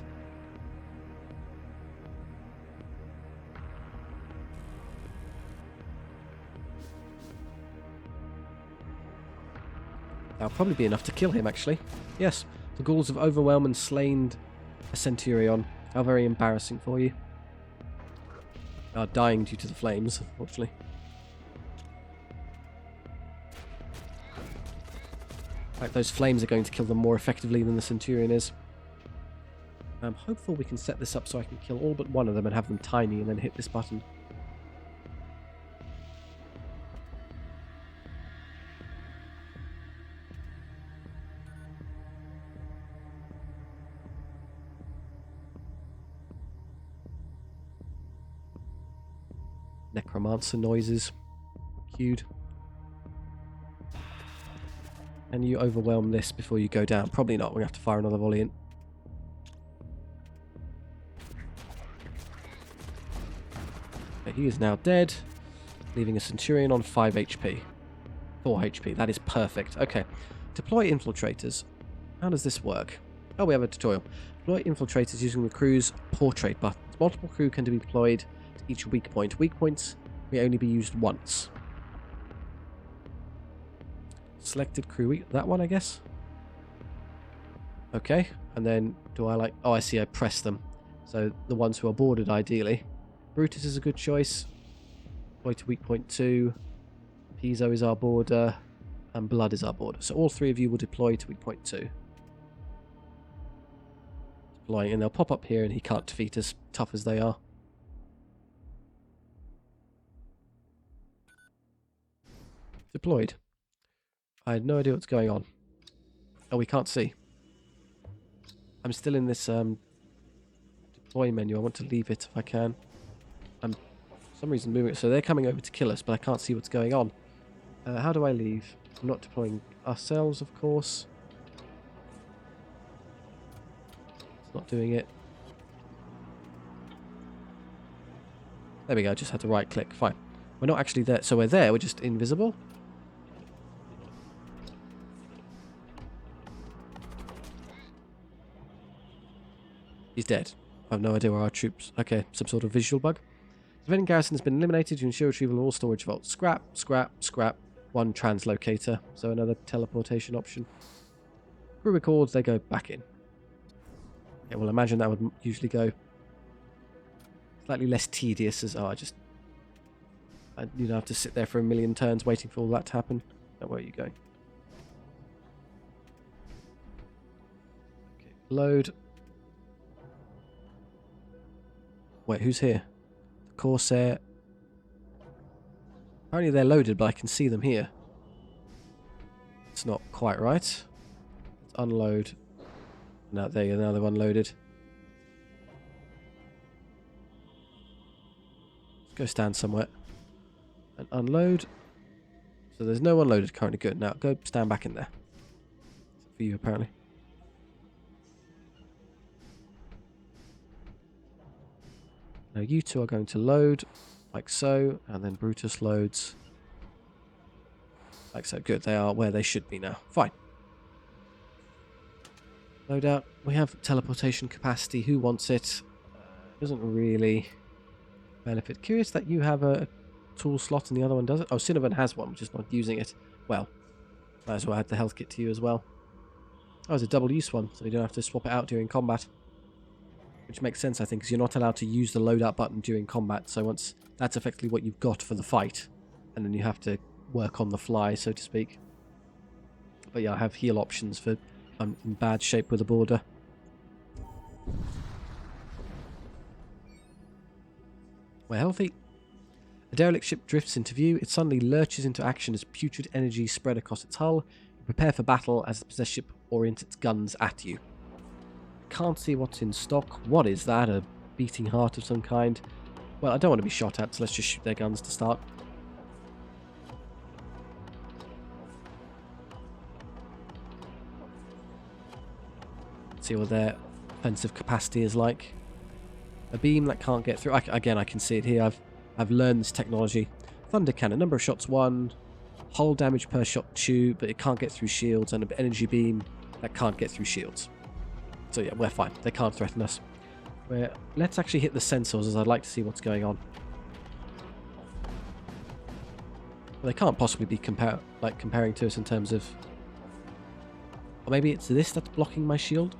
That'll probably be enough to kill him, actually. Yes, the ghouls have overwhelmed and slain a Centurion. How very embarrassing for you. They are dying due to the flames, unfortunately. In fact, those flames are going to kill them more effectively than the Centurion is. I'm hopeful we can set this up so I can kill all but one of them and have them tiny and then hit this button. Necromancer noises. Cued. Can you overwhelm this before you go down? Probably not. We're going to have to fire another volley in. Okay, he is now dead, leaving a Centurion on 5 HP. 4 HP. That is perfect. Okay. Deploy infiltrators. How does this work? Oh, we have a tutorial. Deploy infiltrators using the crew's portrait buttons. Multiple crew can be deployed to each weak point. Weak points may only be used once. Selected crew weak. That one, I guess. Okay. And then do I like... Oh, I see. I press them. So the ones who are boarded, ideally. Brutus is a good choice. Deploy to weak point 2. Pizzo is our border. And Blood is our border. So all three of you will deploy to weak point 2. Deploying. And they'll pop up here and he can't defeat us, tough as they are. Deployed. I had no idea what's going on. Oh, we can't see. I'm still in this deploy menu. I want to leave it if I can. I'm for some reason moving it. So they're coming over to kill us, but I can't see what's going on. How do I leave? I'm not deploying ourselves, of course. It's not doing it. There we go. I just had to right click. Fine. We're not actually there. So we're there. We're just invisible. He's dead. I have no idea where our troops... Okay, some sort of visual bug. The civilian garrison has been eliminated to ensure retrieval of all storage vaults. Scrap, scrap, scrap. One translocator. So another teleportation option. Crew records, they go back in. Okay, well, imagine that would usually go slightly less tedious as... Oh, you'd have to sit there for a million turns waiting for all that to happen. Now, where are you going? Okay, load... Wait, who's here? The Corsair. Apparently they're loaded, but I can see them here. It's not quite right. Let's unload. No, there you go. Now they've unloaded. Let's go stand somewhere. And unload. So there's no one loaded currently. Good. Now go stand back in there. Except for you, apparently. Now you two are going to load, like so, and then Brutus loads, like so. Good, they are where they should be now. Fine. Load out. We have teleportation capacity. Who wants it? Doesn't really benefit. Curious that you have a tool slot and the other one doesn't. Oh, Cinnabon has one, just not using it. Well, might as well add the health kit to you as well. Oh, it's a double use one, so you don't have to swap it out during combat. Which makes sense, I think, because you're not allowed to use the loadout button during combat. So once that's effectively what you've got for the fight, and then you have to work on the fly, so to speak. But yeah, I have heal options for I'm in bad shape with a border. We're healthy. A derelict ship drifts into view. It suddenly lurches into action as putrid energy spread across its hull. Prepare for battle as the possessed ship orients its guns at you. Can't see what's in stock. What is that? A beating heart of some kind? Well, I don't want to be shot at, so let's just shoot their guns to start. See what their offensive capacity is like. A beam that can't get through. Again, I can see it here. I've learned this technology. Thunder cannon, number of shots 1, hull damage per shot 2, but it can't get through shields, and an energy beam that can't get through shields. So yeah, we're fine. They can't threaten us. Let's actually hit the sensors, as I'd like to see what's going on. Well, they can't possibly be comparing to us in terms of... Or maybe it's this that's blocking my shield?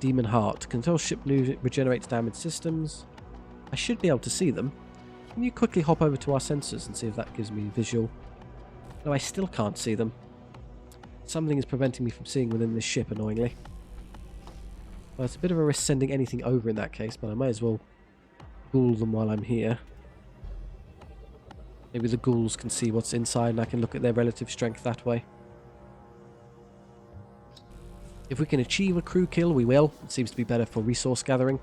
Demon Heart. Control ship regenerates damaged systems. I should be able to see them. Can you quickly hop over to our sensors and see if that gives me visual? No, I still can't see them. Something is preventing me from seeing within this ship, annoyingly. Well, it's a bit of a risk sending anything over in that case, but I may as well ghoul them while I'm here. Maybe the ghouls can see what's inside and I can look at their relative strength that way. If we can achieve a crew kill, we will. It seems to be better for resource gathering.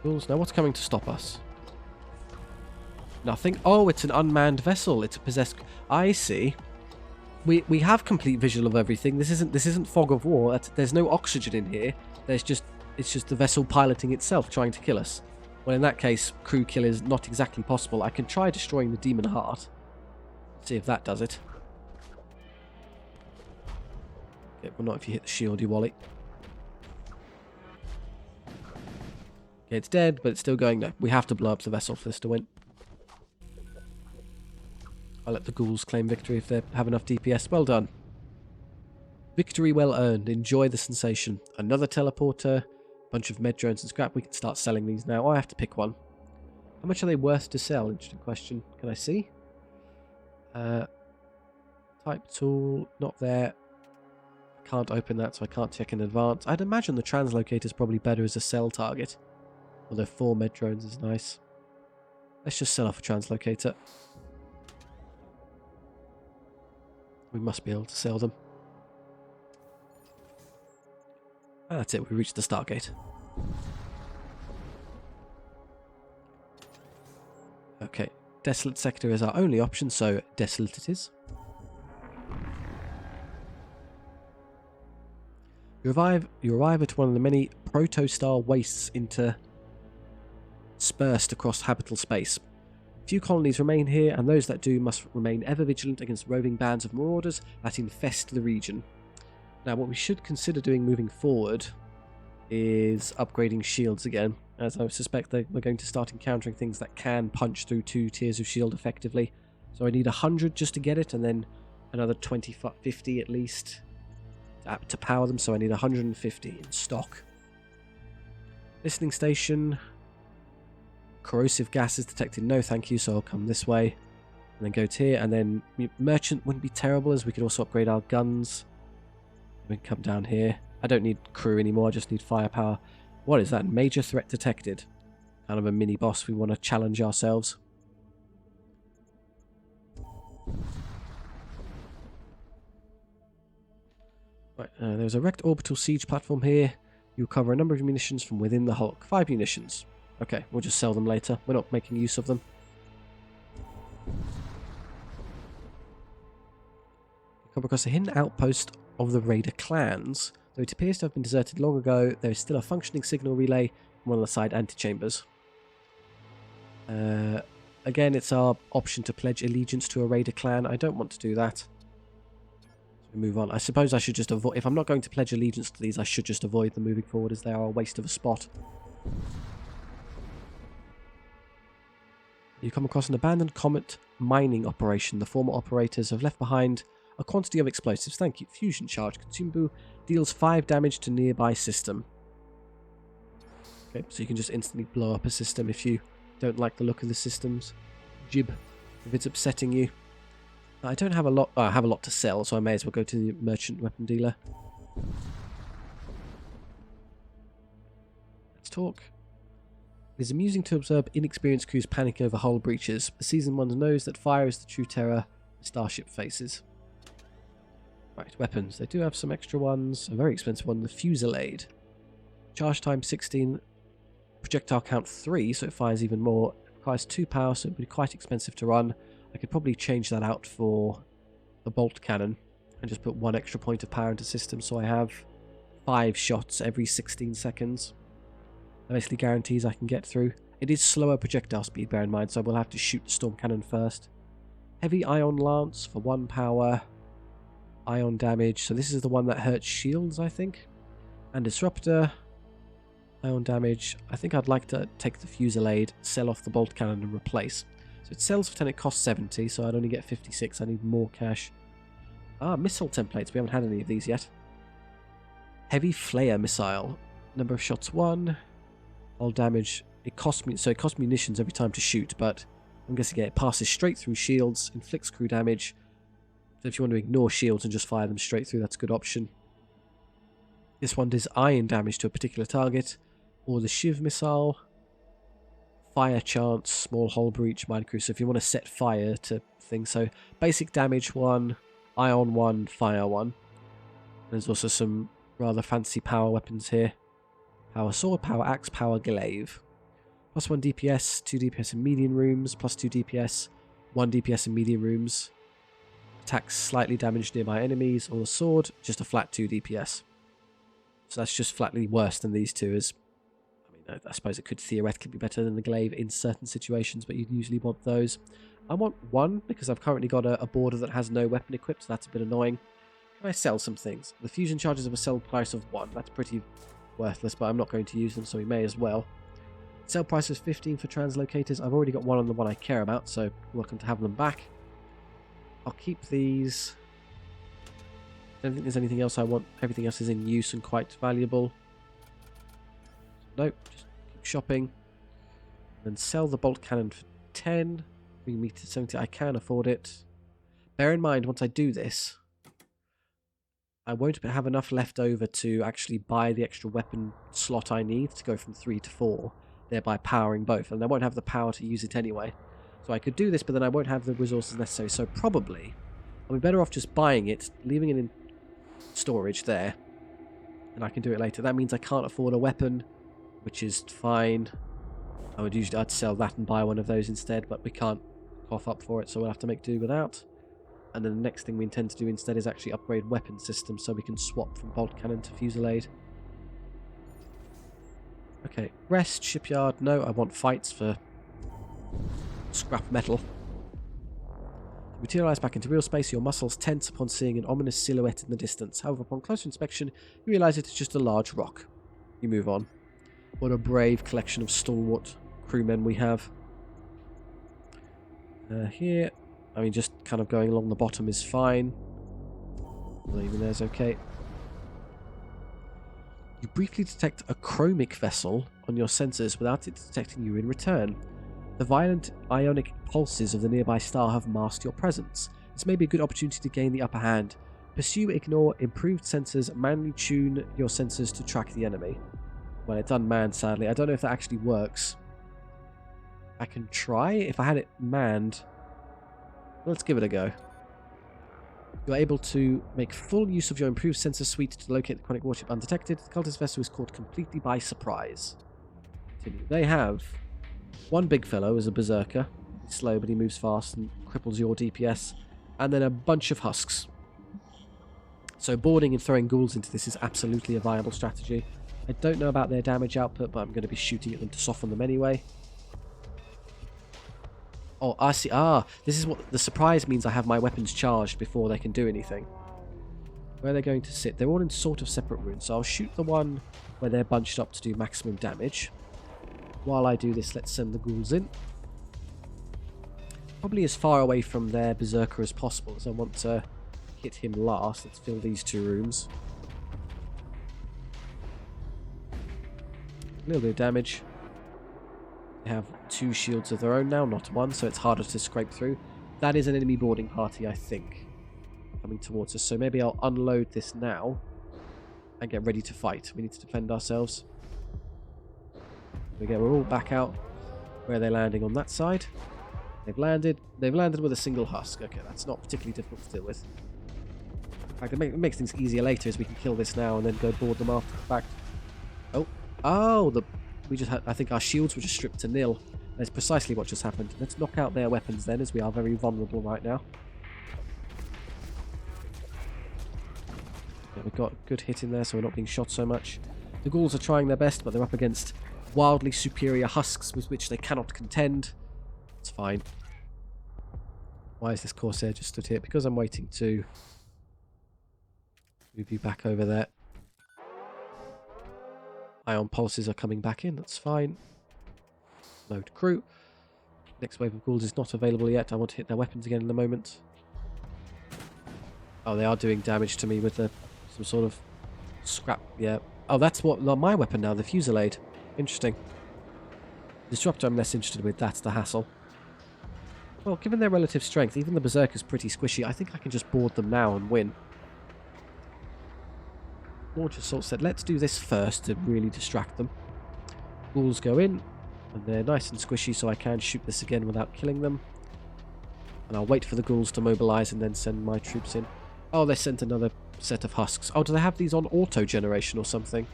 Ghouls, now what's coming to stop us? Nothing. Oh, it's an unmanned vessel. It's a possessed... I see. We have complete visual of everything. This isn't fog of war. There's no oxygen in here. It's just the vessel piloting itself trying to kill us. Well, in that case, crew kill is not exactly possible. I can try destroying the Demon Heart. See if that does it. Okay, well, not if you hit the shield, you wally. Okay, it's dead, but it's still going. No, we have to blow up the vessel for this to win. I'll let the ghouls claim victory if they have enough DPS. Well done. Victory well earned. Enjoy the sensation. Another teleporter. Bunch of med drones and scrap. We can start selling these now. Oh, I have to pick one. How much are they worth to sell? Interesting question. Can I see? Type tool. Not there. Can't open that, so I can't check in advance. I'd imagine the translocator is probably better as a sell target. Although 4 med drones is nice. Let's just sell off a translocator. We must be able to sell them. And that's it, we reached the Stargate. Okay, Desolate Sector is our only option, so Desolate it is. You arrive at one of the many proto-star wastes interspersed across habitable space. Few colonies remain here, and those that do must remain ever vigilant against roving bands of marauders that infest the region. Now, what we should consider doing moving forward is upgrading shields again, as I suspect that we're going to start encountering things that can punch through 2 tiers of shield effectively. So I need 100 just to get it, and then another 50 at least to power them, so I need 150 in stock. Listening station. Corrosive gases detected, no thank you, so I'll come this way and then go to here, and then merchant wouldn't be terrible as we could also upgrade our guns. We can come down here. I don't need crew anymore, I just need firepower. What is that? Major threat detected. Kind of a mini boss we want to challenge ourselves. Right, there's a wrecked orbital siege platform here. You recover a number of munitions from within the hulk. 5 munitions. Okay, we'll just sell them later. We're not making use of them. You come across a hidden outpost of the Raider clans. Though it appears to have been deserted long ago, there is still a functioning signal relay from one of the side antechambers. Again, it's our option to pledge allegiance to a Raider clan. I don't want to do that. So we move on. I suppose I should just avoid... If I'm not going to pledge allegiance to these, I should just avoid them moving forward, as they are a waste of a spot. You come across an abandoned Comet mining operation. The former operators have left behind a quantity of explosives. Thank you. Fusion charge. Consumable deals 5 damage to nearby system. Okay, so you can just instantly blow up a system if you don't like the look of the systems. Jib, if it's upsetting you. I don't have a lot. I have a lot to sell, so I may as well go to the merchant weapon dealer. talk. It is amusing to observe inexperienced crews panicking over hull breaches. The seasoned ones knows that fire is the true terror the starship faces. Right, weapons. They do have some extra ones. A very expensive one, the Fusillade. Charge time 16, projectile count 3, so it fires even more. It requires 2 power, so it would be quite expensive to run. I could probably change that out for the bolt cannon and just put 1 extra point of power into system, so I have 5 shots every 16 seconds. That basically guarantees I can get through. It is slower projectile speed, bear in mind, so I will have to shoot the storm cannon first. Heavy ion lance for 1 power. Ion damage, so this is the one that hurts shields, I think. And disruptor. Ion damage. I think I'd like to take the Fusillade, sell off the bolt cannon and replace. So it sells for 10, it costs 70, so I'd only get 56. I need more cash. Ah, missile templates. We haven't had any of these yet. Heavy flare missile. Number of shots 1. All damage. It costs me, so it costs munitions every time to shoot, but I'm guessing it passes straight through shields, inflicts crew damage. So if you want to ignore shields and just fire them straight through, that's a good option. This one does iron damage to a particular target. Or the Shiv missile. Fire chance, small hull breach, mine crew. So if you want to set fire to things. So basic damage 1, ion 1, fire 1. There's also some rather fancy power weapons here. Power sword, power axe, power glaive. Plus 1 DPS, 2 DPS in medium rooms, plus 2 DPS, 1 DPS in medium rooms. Attacks slightly damaged nearby enemies, or the sword, just a flat 2 DPS. So that's just flatly worse than these two. I suppose it could theoretically be better than the glaive in certain situations, but you'd usually want those. I want 1 because I've currently got a border that has no weapon equipped, so that's a bit annoying. Can I sell some things? The fusion charges have a sell price of 1. That's pretty worthless, but I'm not going to use them, so we may as well. Sell price is 15 for translocators. I've already got 1 on the one I care about, so welcome to have them back. I'll keep these. I don't think there's anything else I want. Everything else is in use and quite valuable. Nope, just keep shopping. And sell the bolt cannon for 10. Bring me to 70. I can afford it. Bear in mind, once I do this, I won't have enough left over to actually buy the extra weapon slot I need to go from 3 to 4, thereby powering both. And I won't have the power to use it anyway. So I could do this, but then I won't have the resources necessary. So probably I'll be better off just buying it, leaving it in storage there, and I can do it later. That means I can't afford a weapon, which is fine. I'd sell that and buy one of those instead, but we can't cough up for it, so we'll have to make do without. And then the next thing we intend to do instead is actually upgrade weapon systems so we can swap from bolt cannon to Fusillade. Okay, rest, shipyard. No, I want fights for scrap metal. Materialize back into real space, your muscles tense upon seeing an ominous silhouette in the distance. However, upon closer inspection, you realise it is just a large rock. You move on. What a brave collection of stalwart crewmen we have. Here, I mean, just kind of going along the bottom is fine. Well, even there's okay. You briefly detect a chromic vessel on your sensors without it detecting you in return. The violent ionic pulses of the nearby star have masked your presence. This may be a good opportunity to gain the upper hand. Pursue, ignore, improved sensors, manually tune your sensors to track the enemy. Well, it's unmanned, sadly. I don't know if that actually works. I can try. If I had it manned, let's give it a go. You are able to make full use of your improved sensor suite to locate the chronic warship undetected. The cultist vessel is caught completely by surprise. Continue. They have one big fellow as a berserker. He's slow, but he moves fast and cripples your DPS. And then a bunch of husks. So boarding and throwing ghouls into this is absolutely a viable strategy. I don't know about their damage output, but I'm going to be shooting at them to soften them anyway. Oh, I see. Ah, this is what the surprise means. I have my weapons charged before they can do anything. Where are they going to sit? They're all in sort of separate rooms, so I'll shoot the one where they're bunched up to do maximum damage. While I do this, let's send the ghouls in. Probably as far away from their berserker as possible, as I want to hit him last. Let's fill these 2 rooms. A little bit of damage. They have 2 shields of their own now, not 1, so it's harder to scrape through. That is an enemy boarding party, I think, coming towards us. So maybe I'll unload this now and get ready to fight. We need to defend ourselves. Again, we're all back out where they're landing on that side. They've landed with a single husk. Okay, that's not particularly difficult to deal with. In fact, it makes things easier later as we can kill this now and then go board them after the fact. I think our shields were just stripped to nil. That's precisely what just happened. Let's knock out their weapons then, as we are very vulnerable right now. Yeah, we've got a good hit in there, so we're not being shot so much. The ghouls are trying their best, but they're up against wildly superior husks with which they cannot contend. It's fine. Why is this Corsair just stood here? Because I'm waiting to move you back over there. Ion pulses are coming back in, that's fine. Node crew. Next wave of ghouls is not available yet. I want to hit their weapons again in a moment. Oh, they are doing damage to me with some sort of scrap. Yeah. Oh, that's what my weapon now, the Fusillade. Interesting. Disruptor I'm less interested with, that's the hassle. Well, given their relative strength, even the Berserker's pretty squishy. I think I can just board them now and win. Launch assault set. Let's do this first to really distract them. Ghouls go in, and they're nice and squishy, so I can shoot this again without killing them. And I'll wait for the ghouls to mobilize and then send my troops in. Oh, they sent another set of husks. Oh, do they have these on auto-generation or something?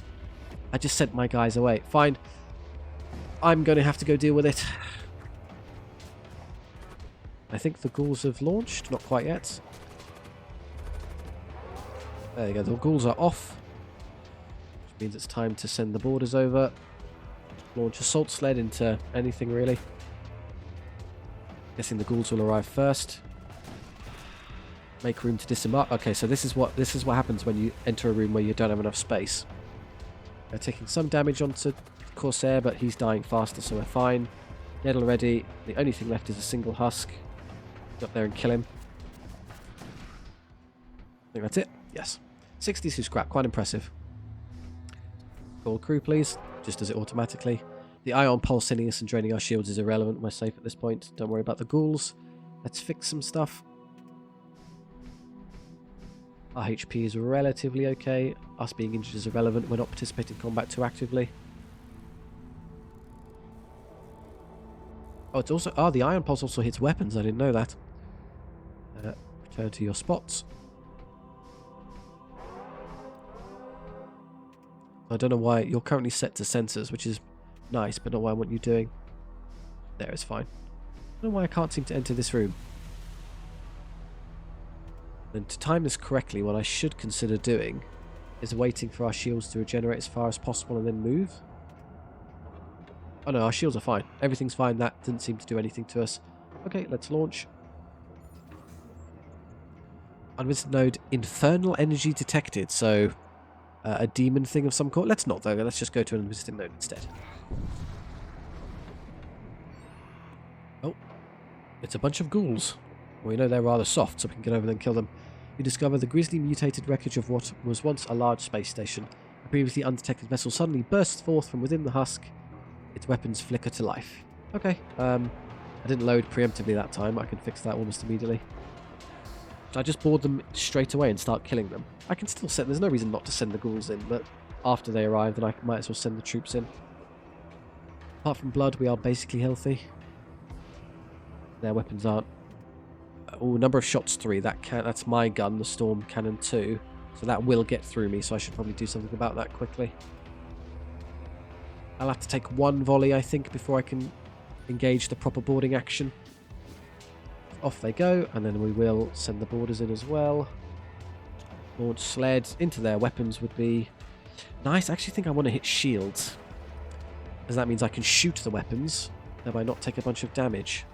I just sent my guys away. Fine. I'm going to have to go deal with it. I think the ghouls have launched. Not quite yet. There you go. The ghouls are off. Which means it's time to send the boarders over. Launch assault sled into anything, really. Guessing the ghouls will arrive first. Make room to disembark. Okay, so this is what happens when you enter a room where you don't have enough space. They're taking some damage onto Corsair, but he's dying faster, so we're fine. Get already. The only thing left is a single husk. Get up there and kill him. I think that's it. Yes. 62 scrap. Quite impressive. Call crew, please. Just does it automatically. The ion pulse hitting us and draining our shields is irrelevant. We're safe at this point. Don't worry about the ghouls. Let's fix some stuff. Our HP is relatively okay. Us being injured is irrelevant. We're not participating in combat too actively. Oh, it's also... Oh, the ion pulse also hits weapons. I didn't know that. Return to your spots. I don't know why. You're currently set to sensors, which is nice, but not what I want you doing. There, it's fine. I don't know why I can't seem to enter this room. And to time this correctly, what I should consider doing is waiting for our shields to regenerate as far as possible and then move. Oh no, our shields are fine. Everything's fine. That didn't seem to do anything to us. Okay, let's launch. Unvisited Node, infernal energy detected. So, a demon thing of some kind. Let's not though. Let's just go to an Unvisited Node instead. Oh, it's a bunch of ghouls. Well, we know they're rather soft, so we can get over there and kill them. We discover the grisly mutated wreckage of what was once a large space station. A previously undetected vessel suddenly bursts forth from within the husk. Its weapons flicker to life. Okay, I didn't load preemptively that time. I can fix that almost immediately. Should I just board them straight away and start killing them? I can still send... There's no reason not to send the ghouls in, but after they arrive, then I might as well send the troops in. Apart from blood, we are basically healthy. Their weapons aren't. Oh, number of shots 3. That's my gun, the Storm Cannon 2. So that will get through me, so I should probably do something about that quickly. I'll have to take one volley, I think, before I can engage the proper boarding action. Off they go, and then we will send the boarders in as well. Launch sleds into their weapons would be nice. I actually think I want to hit shields, as that means I can shoot the weapons, thereby not take a bunch of damage.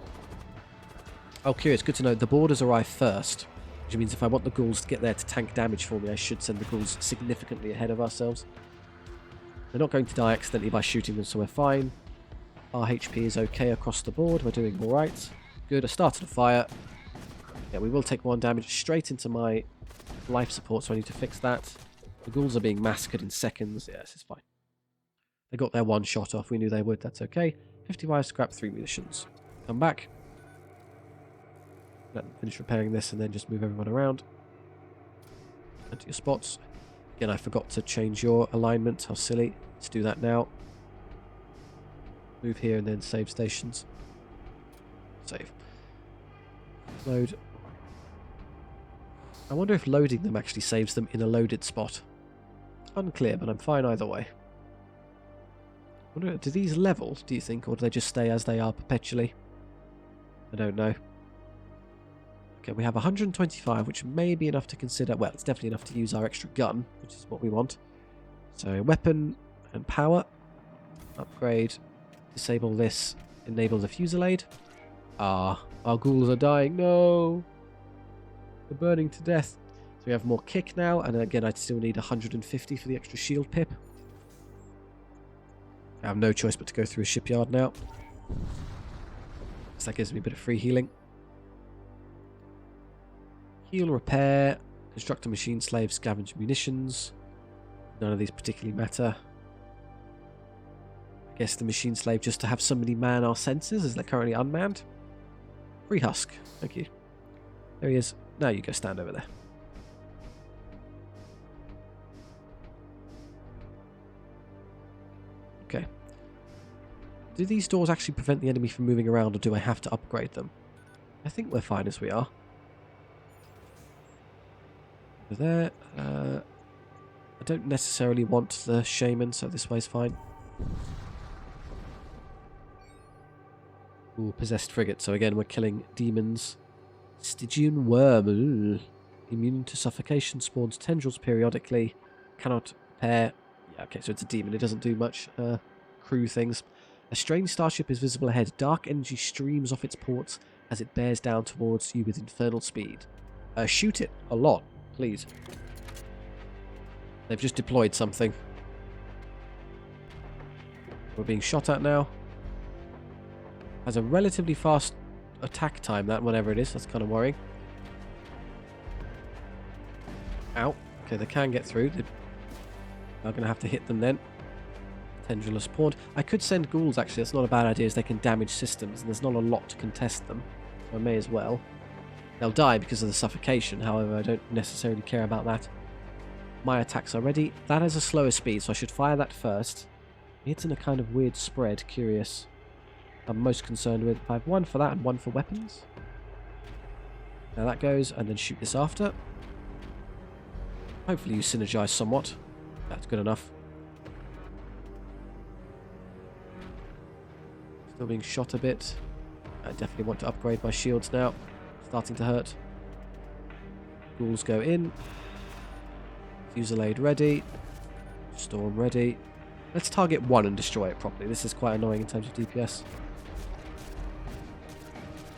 Oh, curious. Good to know. The boarders arrive first, which means if I want the ghouls to get there to tank damage for me, I should send the ghouls significantly ahead of ourselves. They're not going to die accidentally by shooting them, so we're fine. Our HP is okay across the board. We're doing alright. Good. I started a fire. Yeah, we will take 1 damage straight into my life support, so I need to fix that. The ghouls are being massacred in seconds. Yes, it's fine. They got their 1 shot off. We knew they would. That's okay. 55 scrap, 3 munitions. Come back. Let them finish repairing this and then just move everyone around. Enter your spots. Again, I forgot to change your alignment. How silly. Let's do that now. Move here and then save stations. Save. Load. I wonder if loading them actually saves them in a loaded spot. Unclear, but I'm fine either way. I wonder, do these level, do you think, or do they just stay as they are perpetually? I don't know. Okay, we have 125, which may be enough to consider. Well, it's definitely enough to use our extra gun, which is what we want. So, weapon and power. Upgrade. Disable this. Enable the fusillade. Ah, our ghouls are dying. No! They're burning to death. So we have more kick now, and again, I'd still need 150 for the extra shield pip. I have no choice but to go through a shipyard now. So that gives me a bit of free healing. Heal, repair, construct a machine slave, scavenge munitions. None of these particularly matter. I guess the machine slave just to have somebody man our sensors as they're currently unmanned. Free husk. Thank you. There he is. Now you go stand over there. Okay. Do these doors actually prevent the enemy from moving around, or do I have to upgrade them? I think we're fine as we are. Over there. I don't necessarily want the Shaman, so this way's fine. Ooh, possessed frigate. So again, we're killing demons. Stygian worm. Ooh. Immune to suffocation. Spawns tendrils periodically. Cannot repair. Yeah, okay, so it's a demon. It doesn't do much crew things. A strange starship is visible ahead. Dark energy streams off its ports as it bears down towards you with infernal speed. Shoot it a lot, please. They've just deployed something. We're being shot at now. Has a relatively fast attack time, that, whatever it is. That's kind of worrying. Ow. Okay, they can get through. They're going to have to hit them then. Tendril has spawned. I could send ghouls, actually. That's not a bad idea, as they can damage systems, and there's not a lot to contest them. So I may as well. They'll die because of the suffocation, however, I don't necessarily care about that. My attacks are ready. That has a slower speed, so I should fire that first. It's in a kind of weird spread. Curious. I'm most concerned with. I have one for that and one for weapons. Now that goes, and then shoot this after. Hopefully you synergize somewhat. That's good enough. Still being shot a bit. I definitely want to upgrade my shields now. Starting to hurt. Ghouls go in. Fusillade ready. Storm ready. Let's target one and destroy it properly. This is quite annoying in terms of DPS.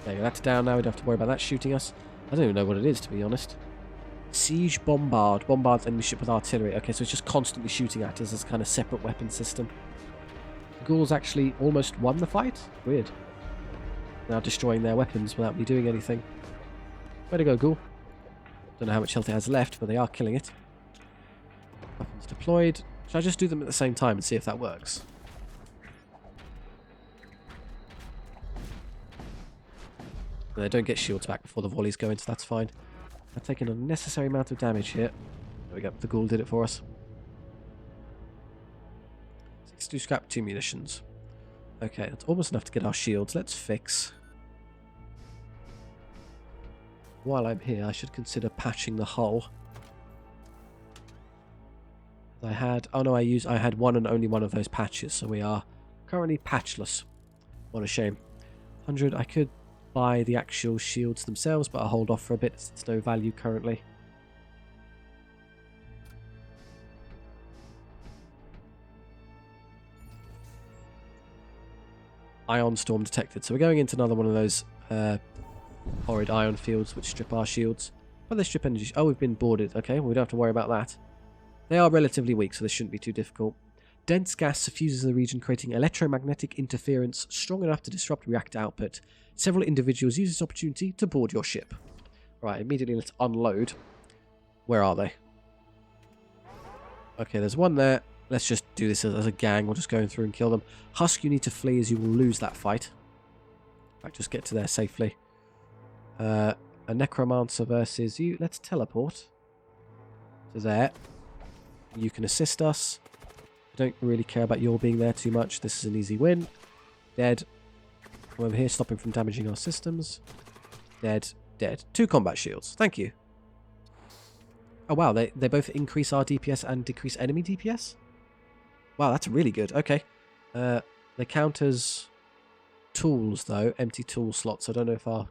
There you go, that's down now. We don't have to worry about that shooting us. I don't even know what it is, to be honest. Siege bombard. Bombards enemy ship with artillery. Okay, so it's just constantly shooting at us as a kind of separate weapon system. The ghouls actually almost won the fight. Weird. Now destroying their weapons without me doing anything. Way to go, ghoul. Don't know how much health it has left, but they are killing it. Weapons deployed. Should I just do them at the same time and see if that works? They don't get shields back before the volleys go in, so that's fine. I've taken an unnecessary amount of damage here. There we go, the ghoul did it for us. 62 scrap, 2 munitions. Okay, that's almost enough to get our shields. Let's fix. While I'm here, I should consider patching the hull. I had one and only one of those patches, so we are currently patchless. What a shame. 100, I could buy the actual shields themselves, but I'll hold off for a bit. It's no value currently. Ion storm detected. So we're going into another one of those horrid ion fields which strip our shields. But they strip energy. Oh, we've been boarded. Okay, well, we don't have to worry about that. They are relatively weak, so this shouldn't be too difficult. Dense gas suffuses the region, creating electromagnetic interference strong enough to disrupt reactor output. Several individuals use this opportunity to board your ship. Right, immediately let's unload. Where are they? Okay, there's one there. Let's just do this as a gang. We're just going through and kill them. Husk, you need to flee as you will lose that fight. In fact, just get to there safely. A necromancer versus you. Let's teleport to there. You can assist us. I don't really care about your being there too much. This is an easy win. Dead. Come over here, stop him from damaging our systems. Dead. Dead. 2 combat shields. Thank you. Oh wow, they both increase our DPS and decrease enemy DPS? Wow, that's really good. Okay. They count as tools, though. Empty tool slots. I don't know if our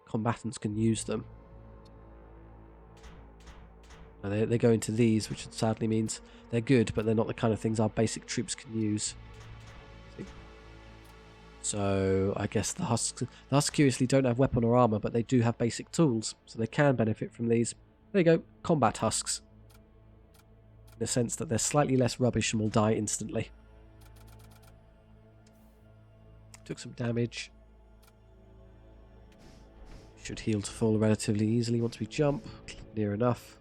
combatants can use them. They go into these, which sadly means they're good, but they're not the kind of things our basic troops can use. So I guess the Husks curiously don't have weapon or armor, but they do have basic tools, so they can benefit from these. There you go, combat Husks. In the sense that they're slightly less rubbish and will die instantly. Took some damage. Should heal to full relatively easily once we jump. Near enough.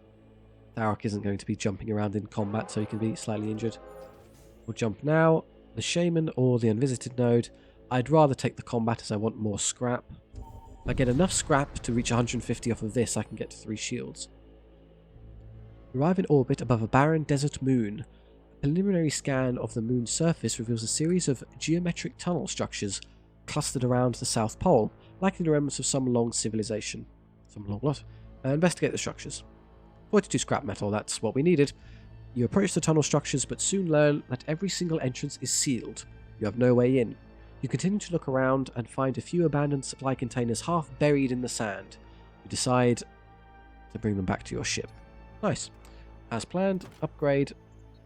Tharok isn't going to be jumping around in combat, so he can be slightly injured. We'll jump now. The Shaman or the Unvisited Node. I'd rather take the combat as I want more scrap. If I get enough scrap to reach 150 off of this, I can get to 3 shields. Arrive in orbit above a barren desert moon. A preliminary scan of the moon's surface reveals a series of geometric tunnel structures clustered around the South Pole, likely the remnants of some long civilization. Some long what? Investigate the structures. 42 scrap metal, that's what we needed. You approach the tunnel structures, but soon learn that every single entrance is sealed. You have no way in. You continue to look around and find a few abandoned supply containers half buried in the sand. You decide to bring them back to your ship. Nice. As planned, upgrade.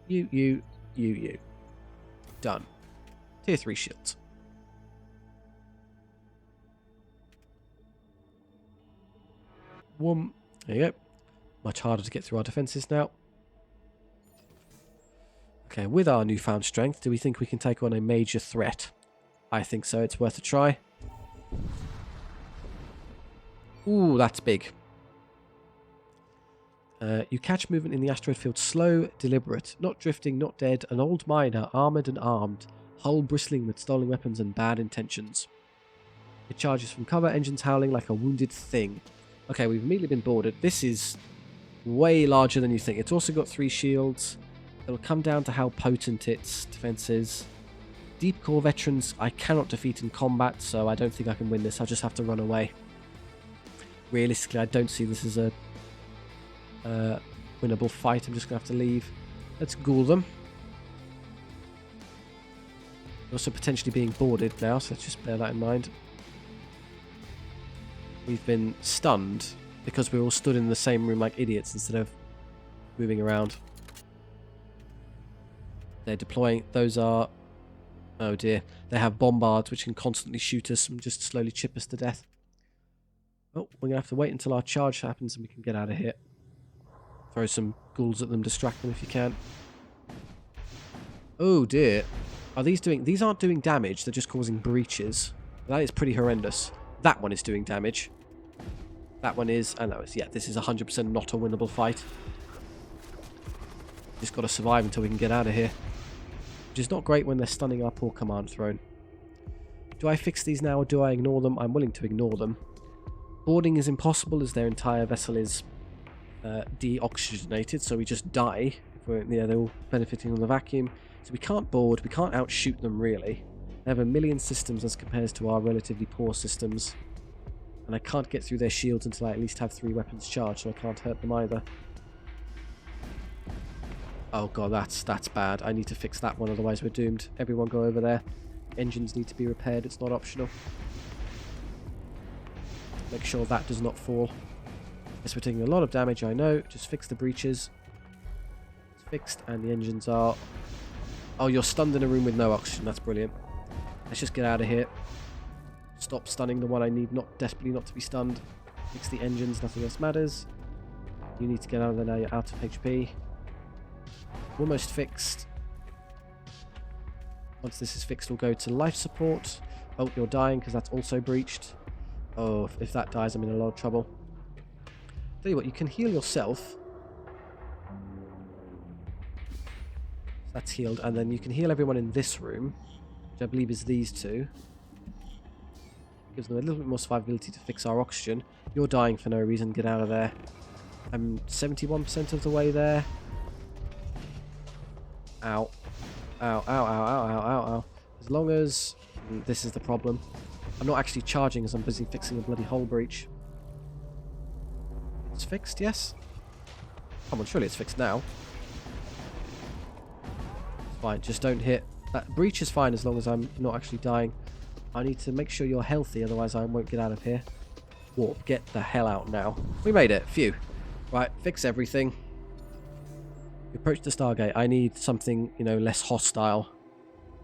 You. Done. Tier 3 shields. There you go. Much harder to get through our defences now. Okay, with our newfound strength, do we think we can take on a major threat? I think so, it's worth a try. Ooh, that's big. You catch movement in the asteroid field slow, deliberate, not drifting, not dead, an old miner, armoured and armed, hull bristling with stolen weapons and bad intentions. It charges from cover, engines howling like a wounded thing. Okay, we've immediately been boarded. This is way larger than you think. It's also got 3 shields. It'll come down to how potent its defense is. Deep core veterans I cannot defeat in combat, so I don't think I can win this. I'll just have to run away. Realistically, I don't see this as a winnable fight. I'm just going to have to leave. Let's ghoul them. We're also potentially being boarded now, so let's just bear that in mind. We've been stunned because we're all stood in the same room like idiots instead of moving around. They're deploying. Those are... Oh dear. They have bombards which can constantly shoot us and just slowly chip us to death. Oh, we're going to have to wait until our charge happens and we can get out of here. Throw some ghouls at them, distract them if you can. Oh dear. Are these doing... These aren't doing damage, they're just causing breaches. That is pretty horrendous. That one is doing damage. That one is... Oh no, yeah, this is 100% not a winnable fight. Just got to survive until we can get out of here. Which is not great when they're stunning our poor command throne. Do I fix these now or do I ignore them? I'm willing to ignore them. Boarding is impossible as their entire vessel is de-oxygenated, so we just die. They're all benefiting from the vacuum. So we can't board, we can't outshoot them really. They have a million systems as compared to our relatively poor systems. And I can't get through their shields until I at least have 3 weapons charged, so I can't hurt them either. Oh god, that's bad. I need to fix that one, otherwise we're doomed. Everyone go over there. Engines need to be repaired, it's not optional. Make sure that does not fall. Yes, we're taking a lot of damage, I know. Just fix the breaches. It's fixed, and the engines are... Oh, you're stunned in a room with no oxygen. That's brilliant. Let's just get out of here. Stop stunning the one I need desperately not to be stunned. Fix the engines, nothing else matters. You need to get out of there now, you're out of HP. Almost fixed. Once this is fixed, we'll go to life support. Oh, you're dying because that's also breached. Oh, if that dies, I'm in a lot of trouble. Tell you what, you can heal yourself. That's healed, and then you can heal everyone in this room, which I believe is these two. Gives them a little bit more survivability to fix our oxygen. You're dying for no reason, get out of there. I'm 71% of the way there. Ow. Ow, ow, ow, ow, ow, ow, ow. As long as This is the problem. I'm not actually charging as I'm busy fixing a bloody hull breach. It's fixed, yes? Come on, surely it's fixed now. It's fine, just don't hit. That breach is fine as long as I'm not actually dying. I need to make sure you're healthy, otherwise I won't get out of here. Warp, get the hell out now. We made it, phew. Right, fix everything. We approach the Stargate. I need something, you know, less hostile.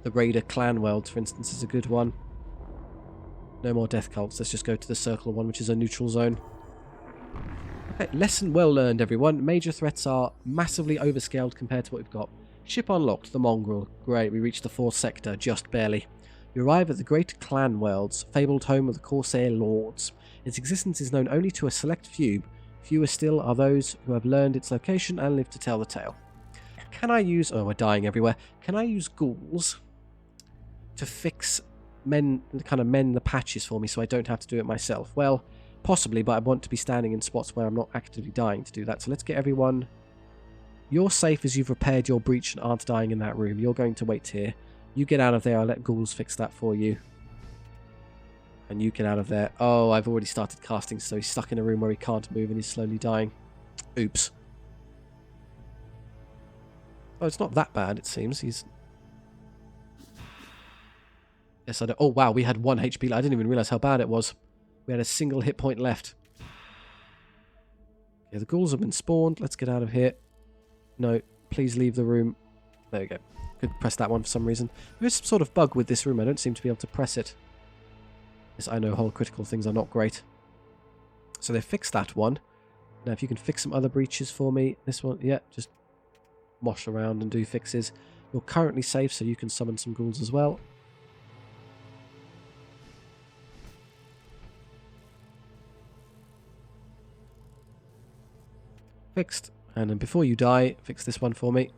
The Raider clan world, for instance, is a good one. No more death cults. Let's just go to the circle one, which is a neutral zone. Okay, lesson well learned, everyone. Major threats are massively overscaled compared to what we've got. Ship unlocked, the Mongrel. Great, we reached the 4th sector, just barely. You arrive at the Great Clan Worlds, fabled home of the Corsair Lords. Its existence is known only to a select few. Fewer still are those who have learned its location and live to tell the tale. Can I use... Oh, we're dying everywhere. Can I use ghouls to fix mend the patches for me so I don't have to do it myself? Well, possibly, but I want to be standing in spots where I'm not actively dying to do that. So let's get everyone... You're safe as you've repaired your breach and aren't dying in that room. You're going to wait here. You get out of there. I'll let ghouls fix that for you. And you get out of there. Oh, I've already started casting, so he's stuck in a room where he can't move and he's slowly dying. Oops. Oh, it's not that bad, it seems. He's... Yes, I don't... Oh, wow, we had 1 HP. I didn't even realise how bad it was. We had a single hit point left. Okay, the ghouls have been spawned. Let's get out of here. No, please leave the room. There we go. Could press that one for some reason. There is some sort of bug with this room. I don't seem to be able to press it. Yes, I know whole critical things are not great. So they fixed that one. Now if you can fix some other breaches for me. This one, yeah, just mosh around and do fixes. You're currently safe, so you can summon some ghouls as well. Fixed. And then before you die, fix this one for me.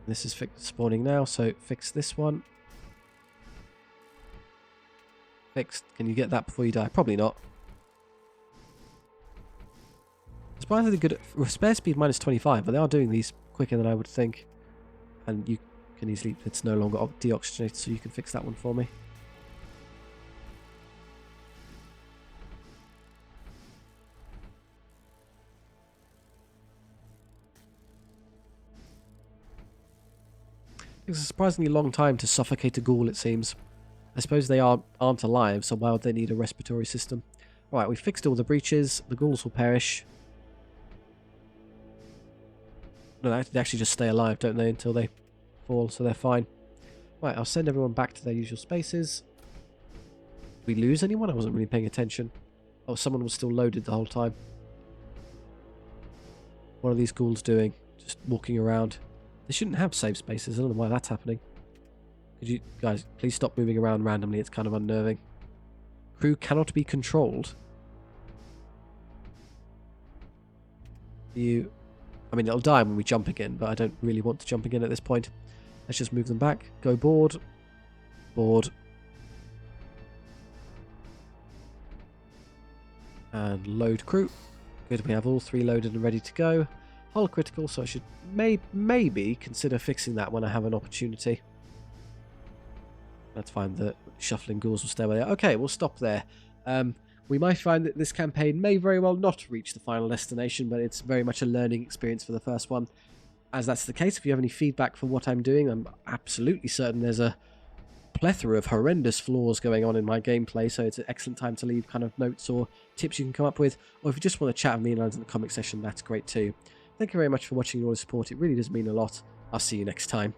This is spawning now, so fix this one. Fixed. Can you get that before you die? Probably not. Surprisingly good at spare speed minus 25, but they are doing these quicker than I would think. And you can easily... It's no longer deoxygenated, so you can fix that one for me. It's a surprisingly long time to suffocate a ghoul, it seems. I suppose they aren't alive, so why would they need a respiratory system? Alright, we fixed all the breaches. The ghouls will perish. No, they actually just stay alive, don't they, until they fall, so they're fine. Right, I'll send everyone back to their usual spaces. Did we lose anyone? I wasn't really paying attention. Oh, someone was still loaded the whole time. What are these ghouls doing? Just walking around. They shouldn't have save spaces. I don't know why that's happening. Could you guys please stop moving around randomly? It's kind of unnerving. Crew cannot be controlled. I mean, it'll die when we jump again, but I don't really want to jump again at this point. Let's just move them back. Go board. Board. And load crew. Good, we have all 3 loaded and ready to go. Hull critical, so I should maybe consider fixing that when I have an opportunity. That's fine, the shuffling ghouls will stay where they are. Okay, we'll stop there. We might find that this campaign may very well not reach the final destination, but it's very much a learning experience for the first one. As that's the case, if you have any feedback for what I'm doing, I'm absolutely certain there's a plethora of horrendous flaws going on in my gameplay, so it's an excellent time to leave kind of notes or tips you can come up with, or if you just want to chat with me in the comment section, that's great too. Thank you very much for watching and all the support, it really does mean a lot. I'll see you next time.